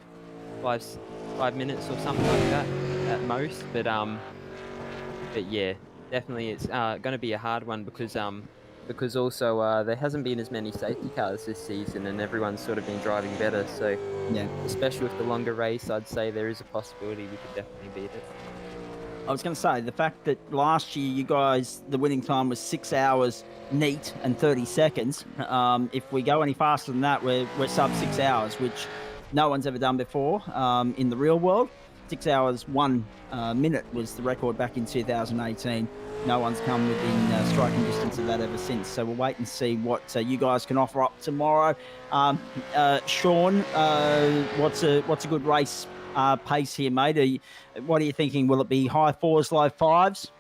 minutes or something like that at most. But yeah, definitely it's going to be a hard one, because also there hasn't been as many safety cars this season, and everyone's sort of been driving better. So yeah, especially with the longer race, I'd say there is a possibility we could definitely beat it. I was going to say, the fact that last year you guys, the winning time was 6 hours neat and 30 seconds. If we go any faster than that, we're sub 6 hours, which no one's ever done before in the real world. 6 hours, 1 minute was the record back in 2018. No one's come within striking distance of that ever since. So we'll wait and see what you guys can offer up tomorrow. Sean, what's a good race pace here, mate? What are you thinking? Will it be high 4s, low 5s?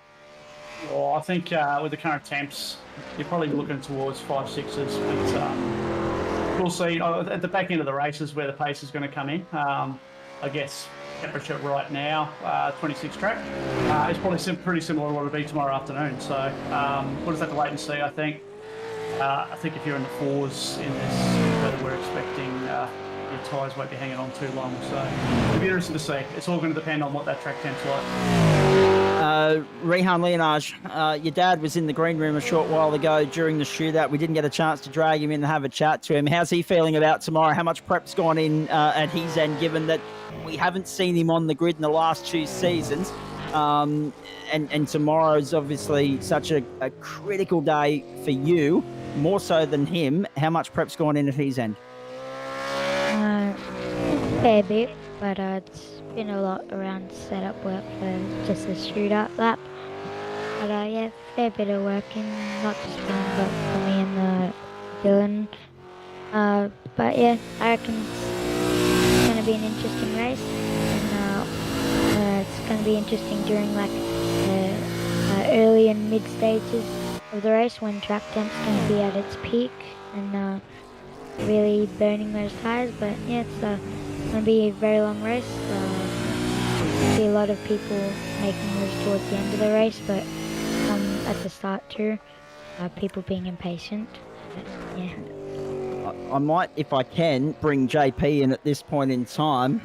Well, I think with the current temps, you're probably looking towards 5, 6s. But we'll see. At the back end of the race is where the pace is going to come in. I guess temperature right now, 26 track. It's probably pretty similar to what it'll be tomorrow afternoon. So we'll just have to wait and see, I think. I think if you're in the 4s in this weather, we're expecting your tyres won't be hanging on too long. So it'll be interesting to see. It's all going to depend on what that track temp's like. Rihanna Leonard, your dad was in the green room a short while ago during the shootout. We didn't get a chance to drag him in and have a chat to him. How's he feeling about tomorrow? How much prep's gone in at his end, given that we haven't seen him on the grid in the last 2 seasons? And tomorrow's obviously such a critical day for you, more so than him. How much prep's gone in at his end? Fair bit, but it's been a lot around setup work for just a shootout lap. But yeah, fair bit of work in, not just for him, but for me and Dylan. But yeah, I reckon it's going to be an interesting race, and it's going to be interesting during like the early and mid stages of the race when track temp's going to be at its peak and really burning those tires. But yeah, it's going to be a very long race. See a lot of people making moves towards the end of the race, but at the start too, people being impatient. But, yeah. I might, if I can, bring JP in at this point in time,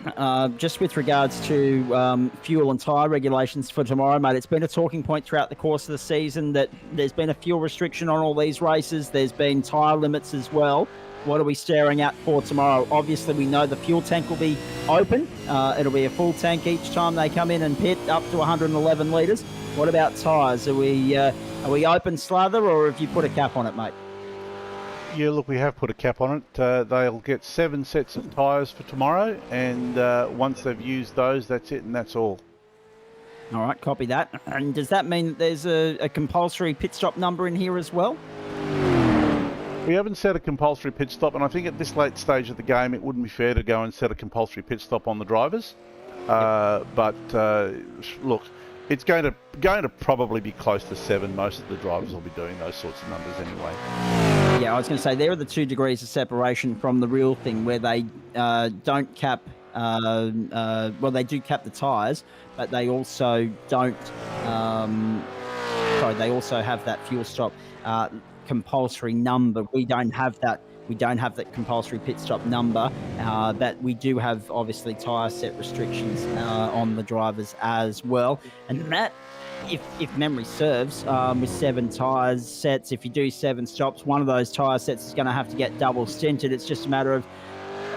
just with regards to fuel and tyre regulations for tomorrow, mate. It's been a talking point throughout the course of the season that there's been a fuel restriction on all these races. There's been tyre limits as well. What are we staring at for tomorrow? Obviously, we know the fuel tank will be open. It'll be a full tank each time they come in and pit, up to 111 litres. What about tyres? Are we open slather, or have you put a cap on it, mate? Yeah, look, we have put a cap on it. They'll get 7 sets of tyres for tomorrow, and once they've used those, that's it, and that's all. All right, copy that. And does that mean that there's a compulsory pit stop number in here as well? We haven't set a compulsory pit stop, and I think at this late stage of the game, it wouldn't be fair to go and set a compulsory pit stop on the drivers. But look, it's going to probably be close to 7. Most of the drivers will be doing those sorts of numbers anyway. Yeah, I was going to say there are the 2 degrees of separation from the real thing where they don't cap. Well, they do cap the tyres, but they also don't. They also have that fuel stop compulsory number. We don't have that. We don't have that compulsory pit stop number. But we do have obviously tyre set restrictions on the drivers as well. And that, if memory serves, with 7 tyre sets, if you do 7 stops, one of those tyre sets is going to have to get double stinted. It's just a matter of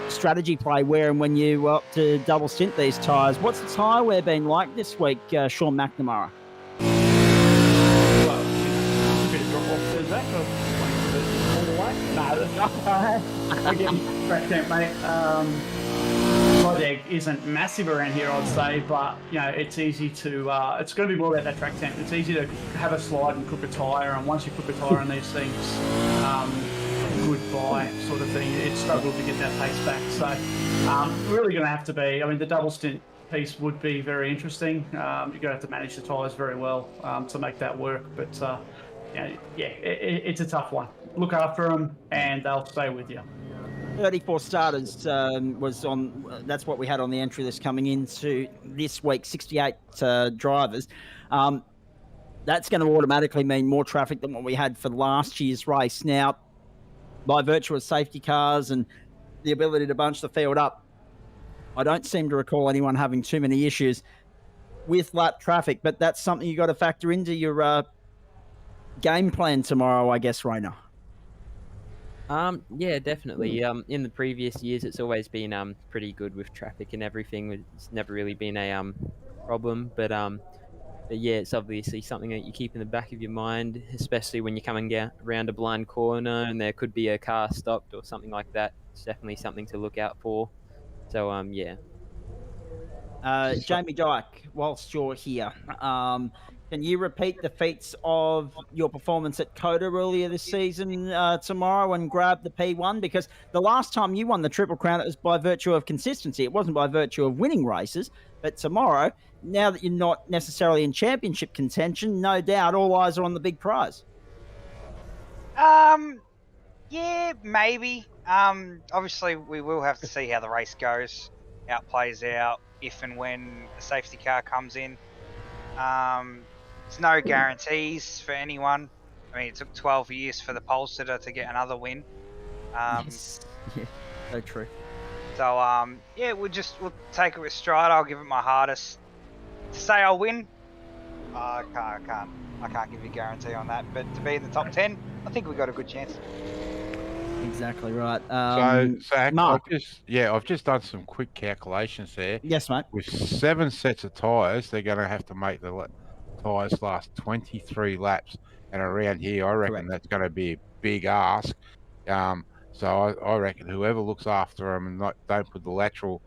strategy play where and when you opt to double stint these tyres. What's the tyre wear been like this week, Sean Mcnamara? Well, a bit of drop off to Zach. All the way. No, again, track temp, mate. Project isn't massive around here, I'd say, but you know it's easy to. It's going to be more about that track temp. It's easy to have a slide and cook a tyre, and once you cook a tyre on these things, goodbye sort of thing. It struggled to get that pace back. So really going to have to be. I mean, the double stint piece would be very interesting. You're going to have to manage the tyres very well to make that work. But it's a tough one. Look after them, and they'll stay with you. 34 starters was on. That's what we had on the entry list coming into this week. 68 drivers. That's going to automatically mean more traffic than what we had for last year's race. Now, by virtue of safety cars and the ability to bunch the field up, I don't seem to recall anyone having too many issues with lap traffic. But that's something you got to factor into your game plan tomorrow, I guess, Rainer. Yeah, definitely. In the previous years, it's always been pretty good with traffic and everything. It's never really been a problem. But yeah, it's obviously something that you keep in the back of your mind, especially when you're coming around a blind corner and there could be a car stopped or something like that. It's definitely something to look out for. So yeah. Jamie Dyke, whilst you're here, can you repeat the feats of your performance at Coda earlier this season tomorrow and grab the P1? Because the last time you won the Triple Crown, it was by virtue of consistency. It wasn't by virtue of winning races. But tomorrow, now that you're not necessarily in championship contention, no doubt all eyes are on the big prize. Yeah, maybe. Obviously, we will have to see how the race goes, how it plays out, if and when the safety car comes in. There's no guarantees for anyone. I mean, it took 12 years for the pole sitter to get another win. Yes. Yeah, so true. So, yeah, we'll take it with stride. I'll give it my hardest. To say I'll win, I can't give you a guarantee on that. But to be in the top 10, I think we've got a good chance. Exactly right. So, Zach, Mark. I've just done some quick calculations there. Yes, mate. With 7 sets of tyres, they're going to have to make the tyres last 23 laps. And around here, I reckon that's going to be a big ask. So I reckon whoever looks after them and don't put the lateral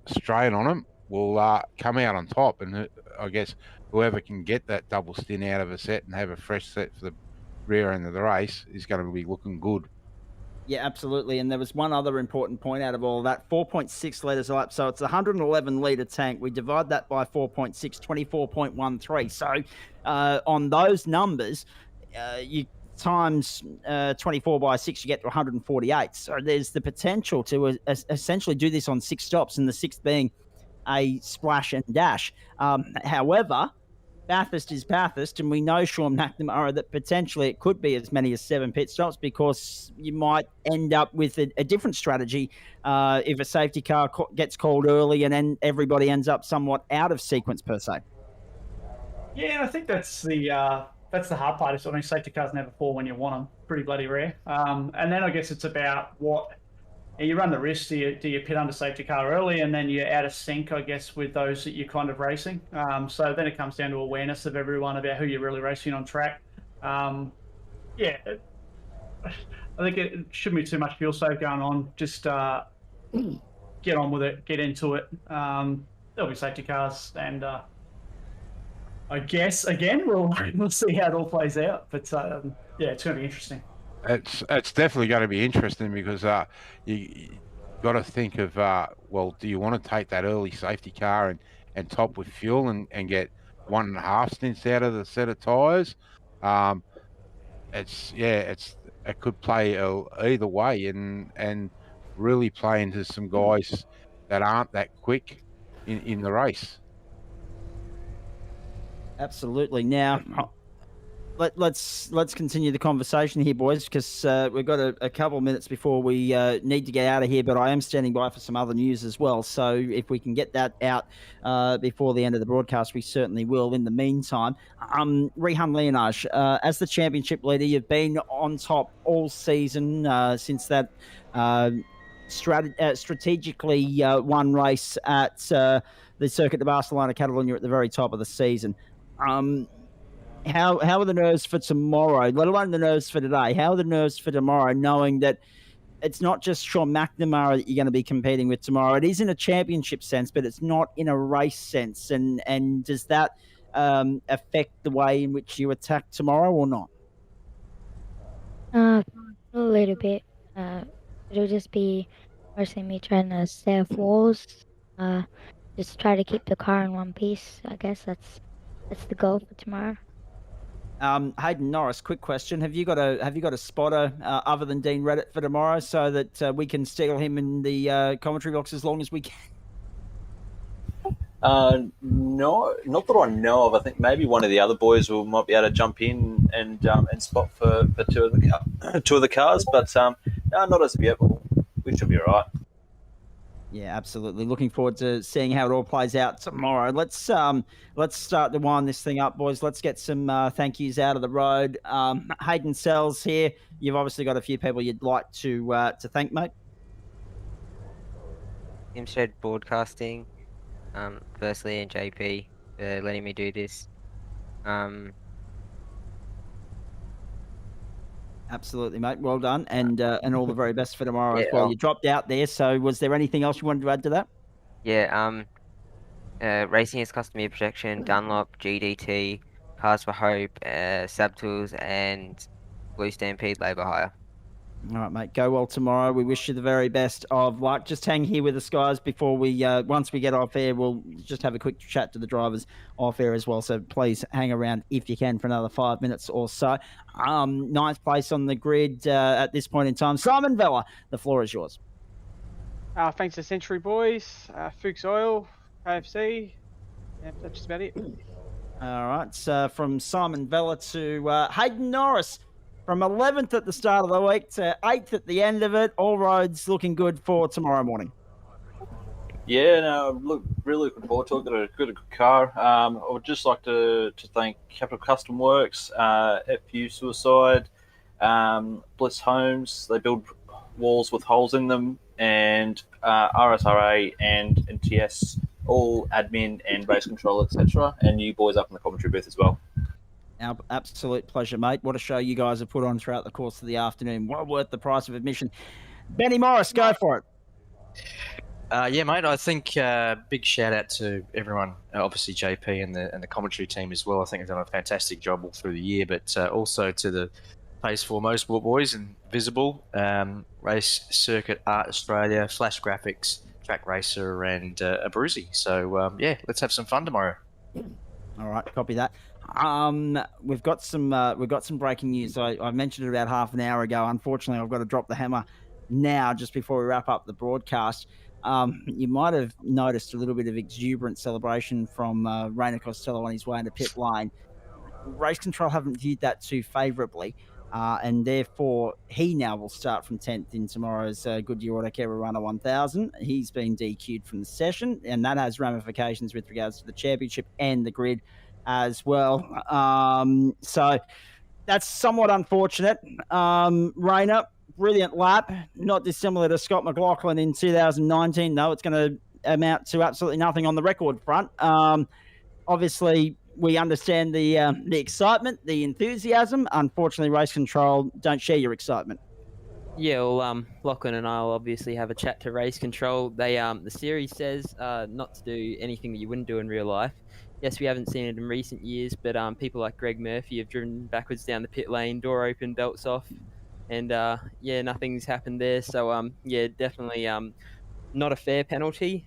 strain on them will come out on top. And I guess whoever can get that double stint out of a set and have a fresh set for the rear end of the race is going to be looking good. Yeah, absolutely. And there was one other important point out of all of that, 4.6 litres a lap. So it's a 111 litre tank. We divide that by 4.6, 24.13. So on those numbers, you times 24 by 6, you get to 148. So there's the potential to essentially do this on 6 stops, and the 6th being a splash and dash. However, Bathurst is Bathurst, and we know, Sean McNamara, that potentially it could be as many as 7 pit stops, because you might end up with a different strategy if a safety car gets called early and then everybody ends up somewhat out of sequence per se. Yeah, I think that's the hard part. Is, I mean, safety cars never fall when you want them. Pretty bloody rare. And then I guess it's about what you run the risk. Do you pit under safety car early, and then you're out of sync, I guess, with those that you're kind of racing. So then it comes down to awareness of everyone about who you're really racing on track. Yeah, I think it shouldn't be too much fuel save going on. Just get on with it, get into it. There'll be safety cars, and I guess again we'll see how it all plays out. But yeah, it's going to be interesting. It's definitely going to be interesting, because you got to think of well, do you want to take that early safety car and top with fuel and get 1.5 stints out of the set of tyres? It could play either way, and really play into some guys that aren't that quick in the race. Absolutely. Now, let's continue the conversation here, boys, because we've got a couple of minutes before we need to get out of here, but I am standing by for some other news as well. So if we can get that out before the end of the broadcast, we certainly will. In the meantime, Rihanna Leonard, as the championship leader, you've been on top all season since that strategically won race at the Circuit de Barcelona Catalunya at the very top of the season. How are the nerves for tomorrow, let alone the nerves for today? How are the nerves for tomorrow, knowing that it's not just Sean McNamara that you're going to be competing with tomorrow? It is in a championship sense, but it's not in a race sense. And does that affect the way in which you attack tomorrow or not? A little bit. It'll just be mostly me trying to stay off walls. Just try to keep the car in one piece. I guess that's the goal for tomorrow. Hayden Norris, quick question: Have you got a spotter other than Dean Reddit for tomorrow, so that we can steal him in the commentary box as long as we can? No, not that I know of. I think maybe one of the other boys might be able to jump in and spot for two of the cars, but no, not as of yet. We should be all right. Yeah, absolutely. Looking forward to seeing how it all plays out tomorrow. Let's start to wind this thing up, boys. Let's get some thank yous out of the road. Hayden Sells here. You've obviously got a few people you'd like to thank, mate. Imshed Broadcasting, firstly, and JP for letting me do this. Absolutely, mate. Well done, and all the very best for tomorrow as well. You dropped out there, so was there anything else you wanted to add to that? Yeah, Racing is Customer Protection, Dunlop, GDT, Cars for Hope, Sab Tools, and Blue Stampede Labour Hire. All right, mate. Go well tomorrow. We wish you the very best of luck. Just hang here with us, guys, before we, once we get off air, we'll just have a quick chat to the drivers off air as well. So please hang around if you can for another 5 minutes or so. 9th place on the grid at this point in time. Simon Vella, the floor is yours. Thanks to Century Boys, Fuchs Oil, KFC. Yeah, that's just about it. All right. From Simon Vella to Hayden Norris. From 11th at the start of the week to 8th at the end of it, all roads looking good for tomorrow morning. Yeah, no, really looking forward to it. Got a good car. I would just like to thank Capital Custom Works, FU Suicide, Bliss Homes. They build walls with holes in them, and RSRA and NTS, all admin and race control, etc. And you boys up in the commentary booth as well. Our absolute pleasure, mate. What a show you guys have put on throughout the course of the afternoon. Well worth the price of admission. Benny Morris, go for it. Yeah, mate. I think big shout out to everyone, obviously JP and the commentary team as well. I think they've done a fantastic job all through the year, but also to the Pace for Motorsport boys and Visible, Race Circuit Art Australia, Flash Graphics, Track Racer, and Abruzzi. So yeah, let's have some fun tomorrow. All right, copy that. We've got some breaking news. I mentioned it about half an hour ago. Unfortunately, I've got to drop the hammer now, just before we wrap up the broadcast. You might have noticed a little bit of exuberant celebration from Rainer Costello on his way into pit lane. Race control haven't viewed that too favourably, and therefore he now will start from 10th in tomorrow's Goodyear Autocare Warana 1000. He's been DQ'd from the session, and that has ramifications with regards to the championship and the grid as well. So that's somewhat unfortunate. Rainer, brilliant lap, not dissimilar to Scott McLaughlin in 2019. No, it's going to amount to absolutely nothing on the record front. Obviously, we understand the excitement, the enthusiasm. Unfortunately, race control don't share your excitement. Yeah, well, Lachlan and I will obviously have a chat to race control. They, the series says not to do anything that you wouldn't do in real life. Yes, we haven't seen it in recent years, but people like Greg Murphy have driven backwards down the pit lane, door open, belts off, and yeah, nothing's happened there. So yeah, definitely not a fair penalty.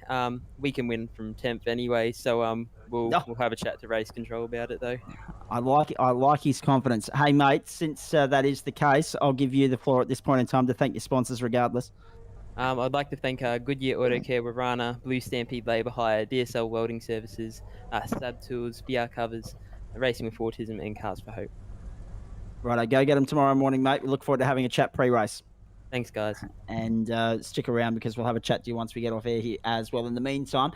We can win from 10th anyway, so we'll have a chat to race control about it though. I like his confidence. Hey mate, since that is the case, I'll give you the floor at this point in time to thank your sponsors regardless. I'd like to thank Goodyear Autocare Warana, Blue Stampede Labour Hire, DSL Welding Services, Stab Tools, VR Covers, Racing with Autism, and Cars for Hope. Right, go get them tomorrow morning, mate. We look forward to having a chat pre-race. Thanks, guys. And stick around because we'll have a chat to you once we get off air here as well. In the meantime,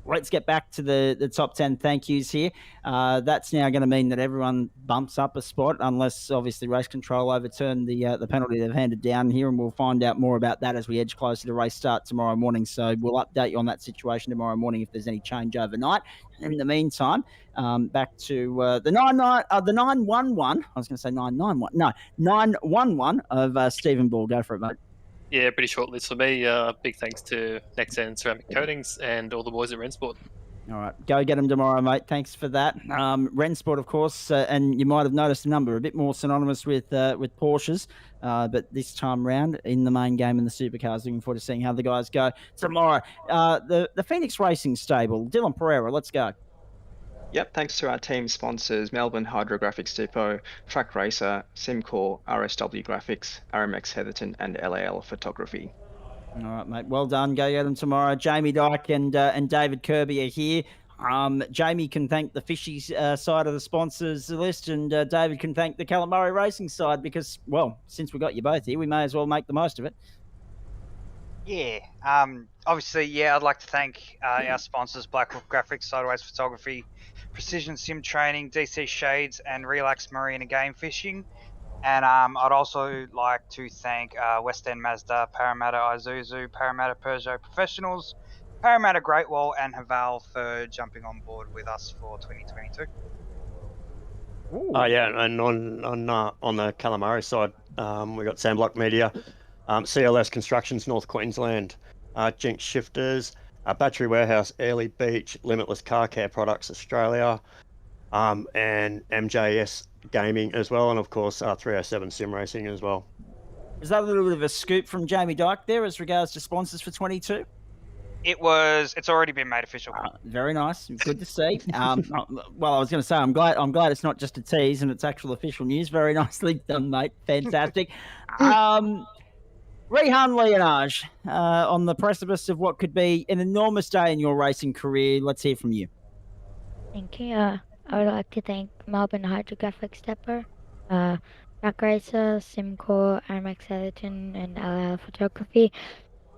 let's get back to the top 10 thank yous here. That's now going to mean that everyone bumps up a spot, unless obviously race control overturn the penalty they've handed down here, and we'll find out more about that as we edge closer to race start tomorrow morning. So we'll update you on that situation tomorrow morning if there's any change overnight. In the meantime, back to the 911. I was going to say 991. No, 911 of Stephen Ball. Go for it, mate. Yeah, pretty short list for me. Big thanks to Next End Ceramic Coatings and all the boys at Rensport. All right, go get them tomorrow, mate. Thanks for that. Rensport, of course, and you might have noticed a number a bit more synonymous with Porsches, but this time round in the main game in the supercars. Looking forward to seeing how the guys go tomorrow. The Phoenix Racing stable, Dylan Pereira, let's go. Yep, thanks to our team sponsors, Melbourne Hydrographics Depot, Track Racer, Simcore, RSW Graphics, RMX Heatherton, and LAL Photography. All right, mate. Well done. Go get them tomorrow. Jamie Dyke and David Kirby are here. Jamie can thank the Fishies side of the sponsors list, and David can thank the Calamari Racing side because, well, since we got you both here, we may as well make the most of it. Yeah, obviously, yeah, I'd like to thank our sponsors, Blackhawk Graphics, Sideways Photography, Precision Sim Training, DC Shades, and Relax Marine and Game Fishing. And I'd also like to thank West End Mazda, Parramatta Isuzu, Parramatta Peugeot Professionals, Parramatta Great Wall, and Haval for jumping on board with us for 2022. Yeah, and on the Calamari side, we got Sandblock Media, CLS Constructions North Queensland, Jinx Shifters, Battery Warehouse Airlie Beach, Limitless Car Care Products Australia, and MJS Gaming as well, and of course 307 Sim Racing as well. Is that a little bit of a scoop from Jamie Dyke there as regards to sponsors for 22? It's already been made official. Very nice. Good to see. Well, I was going to say, I'm glad it's not just a tease and it's actual official news. Very nicely done, mate. Fantastic. Rihanna Leonard, on the precipice of what could be an enormous day in your racing career. Let's hear from you. Thank you. I would like to thank Melbourne Hydrographics Depot, Track Racer, Simcore, RMX Heatherton, and LAL Photography.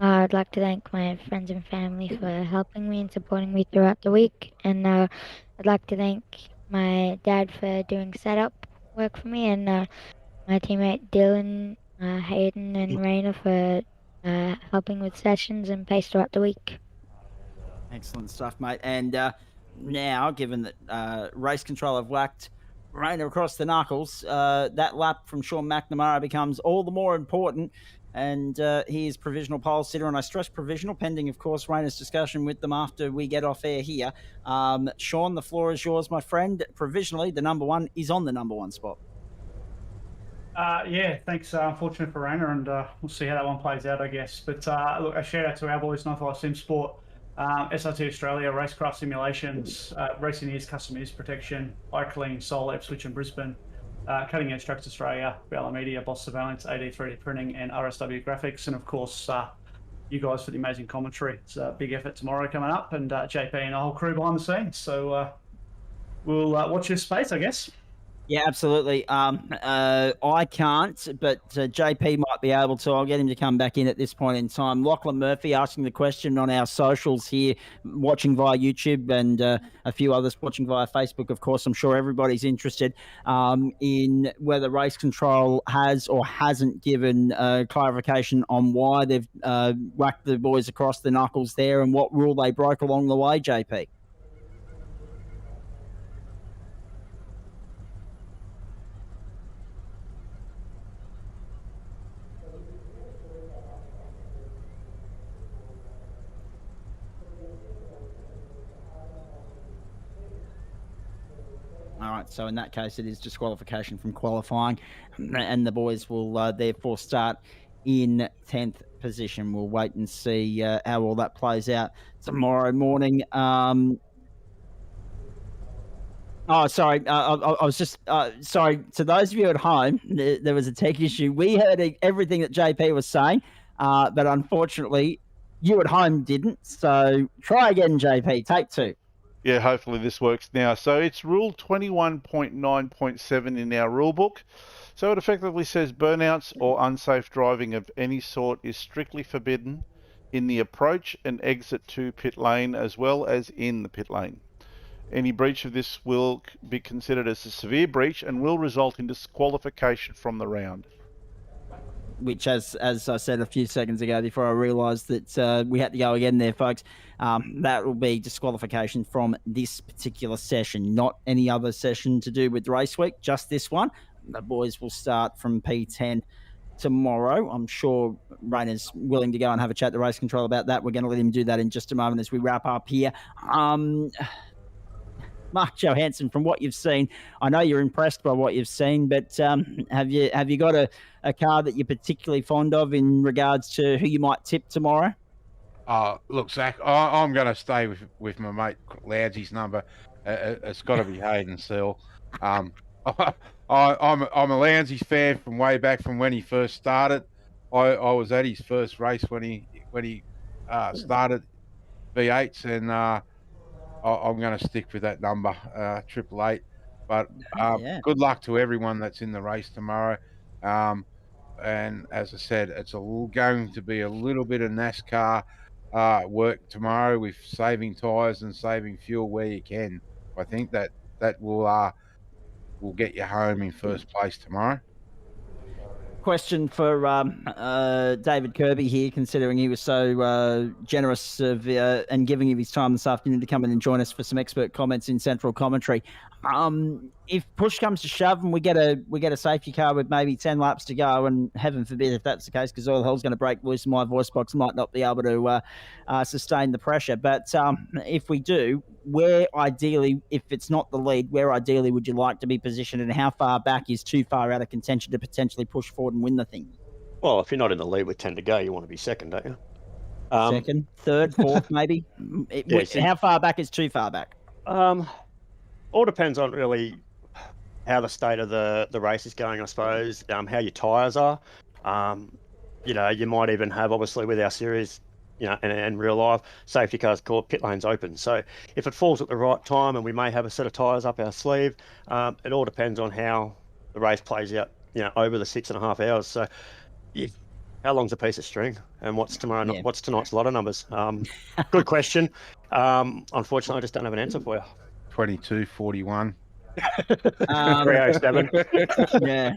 I'd like to thank my friends and family for helping me and supporting me throughout the week. And I'd like to thank my dad for doing setup work for me, and my teammate Dylan, Hayden, and Rainer for helping with sessions and pace throughout the week. Excellent stuff, mate. And now, given that race control have whacked Rainer across the knuckles, that lap from Sean Mcnamara becomes all the more important. And he is provisional pole sitter, and I stress provisional, pending, of course, Rainer's discussion with them after we get off air here. Sean, the floor is yours, my friend. Provisionally, the number one is on the number one spot. Yeah, thanks. Unfortunate for Rainer, and we'll see how that one plays out, I guess. But look, a shout out to our boys, North Sim Sport, SRT Australia, Racecraft Simulations, Racing News, Custom News Protection, iClean, Soul, Ipswich and Brisbane, Cutting Edge Trucks Australia, Bella Media, Boss Surveillance, AD 3D Printing, and RSW Graphics, and of course, you guys for the amazing commentary. It's a big effort tomorrow coming up, and JP and the whole crew behind the scenes. So we'll watch this space, I guess. Yeah, absolutely. I can't, but JP might be able to. I'll get him to come back in at this point in time. Lachlan Murphy asking the question on our socials here, watching via YouTube, and a few others watching via Facebook, of course. I'm sure everybody's interested in whether Race Control has or hasn't given clarification on why they've whacked the boys across the knuckles there and what rule they broke along the way, JP. All right, so in that case, it is disqualification from qualifying, and the boys will therefore start in 10th position. We'll wait and see how all that plays out tomorrow morning. Oh, sorry. I was just sorry to those of you at home. There was a tech issue. We heard everything that JP was saying, but unfortunately, you at home didn't. So try again, JP. Take two. Yeah, hopefully this works now. So it's Rule 21.9.7 in our rule book. So it effectively says burnouts or unsafe driving of any sort is strictly forbidden in the approach and exit to pit lane as well as in the pit lane. Any breach of this will be considered as a severe breach and will result in disqualification from the round. Which, as I said a few seconds ago before I realised that we had to go again there, folks, that will be disqualification from this particular session, not any other session to do with race week, just this one. The boys will start from P10 tomorrow. I'm sure Rayner's willing to go and have a chat to Race Control about that. We're going to let him do that in just a moment as we wrap up here. Mark Johansson, from what you've seen, I know you're impressed by what you've seen, but have you got a car that you're particularly fond of in regards to who you might tip tomorrow? Look, Zach, I'm going to stay with my mate Loudsy's number. It's got to be Hayden Seal. I'm a Loudsy's fan from way back from when he first started. I was at his first race when he started V8s, and I'm going to stick with that number, 888. But good luck to everyone that's in the race tomorrow. And as I said, it's going to be a little bit of NASCAR work tomorrow with saving tyres and saving fuel where you can. I think that will get you home in first place tomorrow. Question for David Kirby here, considering he was so generous and giving you his time this afternoon to come in and join us for some expert comments in central commentary. If push comes to shove and we get a safety car with maybe 10 laps to go, and heaven forbid if that's the case, because all hell's going to break loose and my voice box might not be able to sustain the pressure. But if we do, where ideally, if it's not the lead, where ideally would you like to be positioned, and how far back is too far out of contention to potentially push forward and win the thing? Well, if you're not in the lead with 10 to go, you want to be second, don't you? Second, third, fourth, maybe? How far back is too far back? All depends on really how the state of the race is going, I suppose, how your tyres are. You might even have, obviously, with our series, and real life, safety cars called pit lanes open. So if it falls at the right time and we may have a set of tyres up our sleeve, it all depends on how the race plays out, over the 6.5 hours. So how long's a piece of string, and what's what's tonight's lotto numbers? Good question. Unfortunately, I just don't have an answer for you. 22:41. 307. Yeah.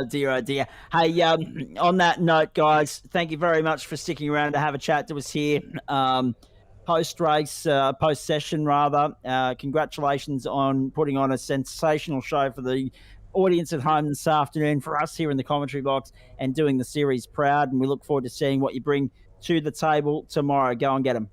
Dear, oh dear. Hey, on that note, guys, thank you very much for sticking around to have a chat to us here. Post-race, post-session rather. Congratulations on putting on a sensational show for the audience at home this afternoon, for us here in the commentary box, and doing the series proud. And we look forward to seeing what you bring to the table tomorrow. Go and get them.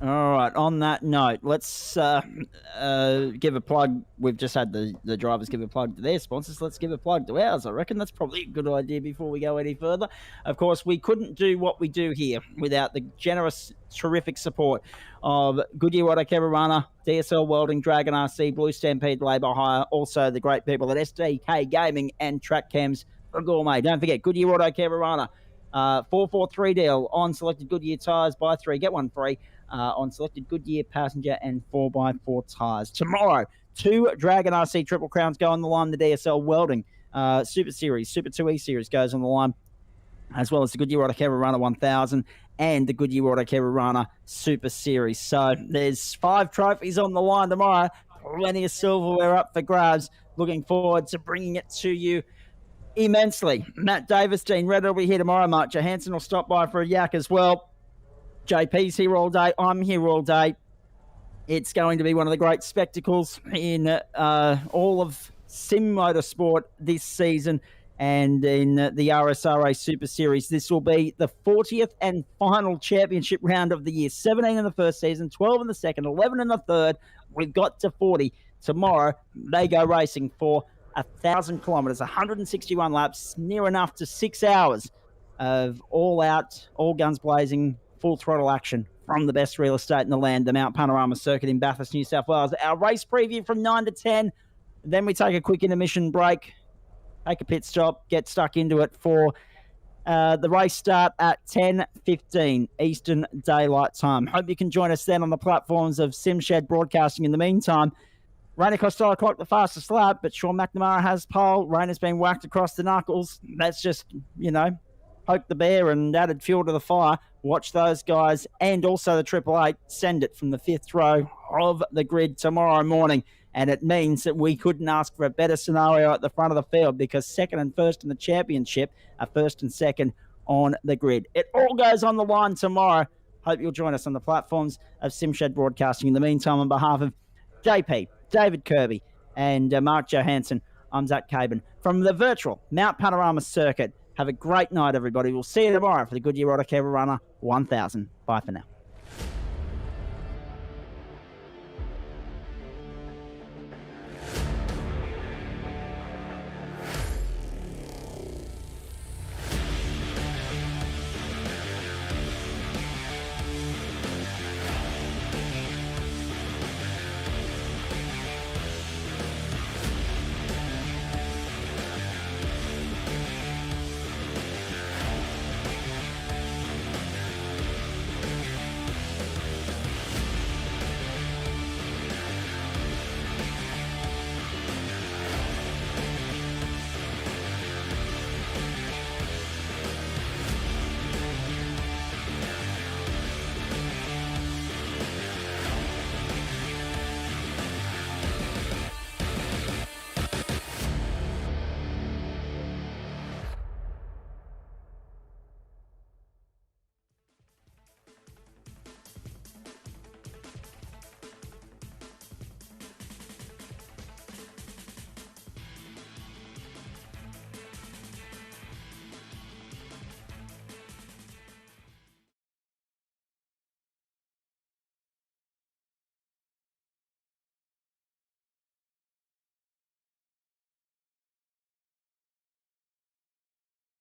All right. On that note, let's give a plug. We've just had the drivers give a plug to their sponsors. Let's give a plug to ours. I reckon that's probably a good idea before we go any further. Of course, we couldn't do what we do here without the generous, terrific support of Goodyear Autocare Warana, DSL Welding, Dragon RC, Blue Stampede Labour Hire, also the great people at SDK Gaming and Track Cams for Gourmet. Don't forget, Goodyear Autocare Warana, 443 deal on selected Goodyear tyres, buy 3, get 1 free. On selected Goodyear passenger and 4x4 tyres. Tomorrow, 2 Dragon RC Triple Crowns go on the line. The DSL Welding Super Series, Super 2E Series goes on the line, as well as the Goodyear Autocare Warana 1000 and the Goodyear Autocare Warana Super Series. So there's 5 trophies on the line tomorrow. Plenty of silverware up for grabs. Looking forward to bringing it to you immensely. Matt Davis, Dean Redder will be here tomorrow. Mark Johansson will stop by for a yak as well. JP's here all day. I'm here all day. It's going to be one of the great spectacles in all of sim motorsport this season and in the RSRA Super Series. This will be the 40th and final championship round of the year. 17 in the first season, 12 in the second, 11 in the third. We've got to 40. Tomorrow, they go racing for 1,000 kilometres, 161 laps, near enough to 6 hours of all-out, all guns blazing, full throttle action from the best real estate in the land, the Mt Panorama Circuit in Bathurst, New South Wales. Our race preview from 9 to 10. Then we take a quick intermission break, take a pit stop, get stuck into it for the race start at 10:15 Eastern Daylight Time. Hope you can join us then on the platforms of SimShed Broadcasting. In the meantime, Rainer Costello clocked the fastest lap, but Sean Mcnamara has pole. Rainer's been whacked across the knuckles. That's just, poke the bear and added fuel to the fire. Watch those guys and also the Triple Eight send it from the 5th row of the grid tomorrow morning. And it means that we couldn't ask for a better scenario at the front of the field because 2nd and 1st in the championship are 1st and 2nd on the grid. It all goes on the line tomorrow. Hope you'll join us on the platforms of SimShed Broadcasting. In the meantime, on behalf of JP, David Kirby, and Mark Johansson, I'm Zach Caban from the virtual Mt Panorama Circuit. Have a great night, everybody. We'll see you tomorrow for the Goodyear Autocare Warana 1000. Bye for now.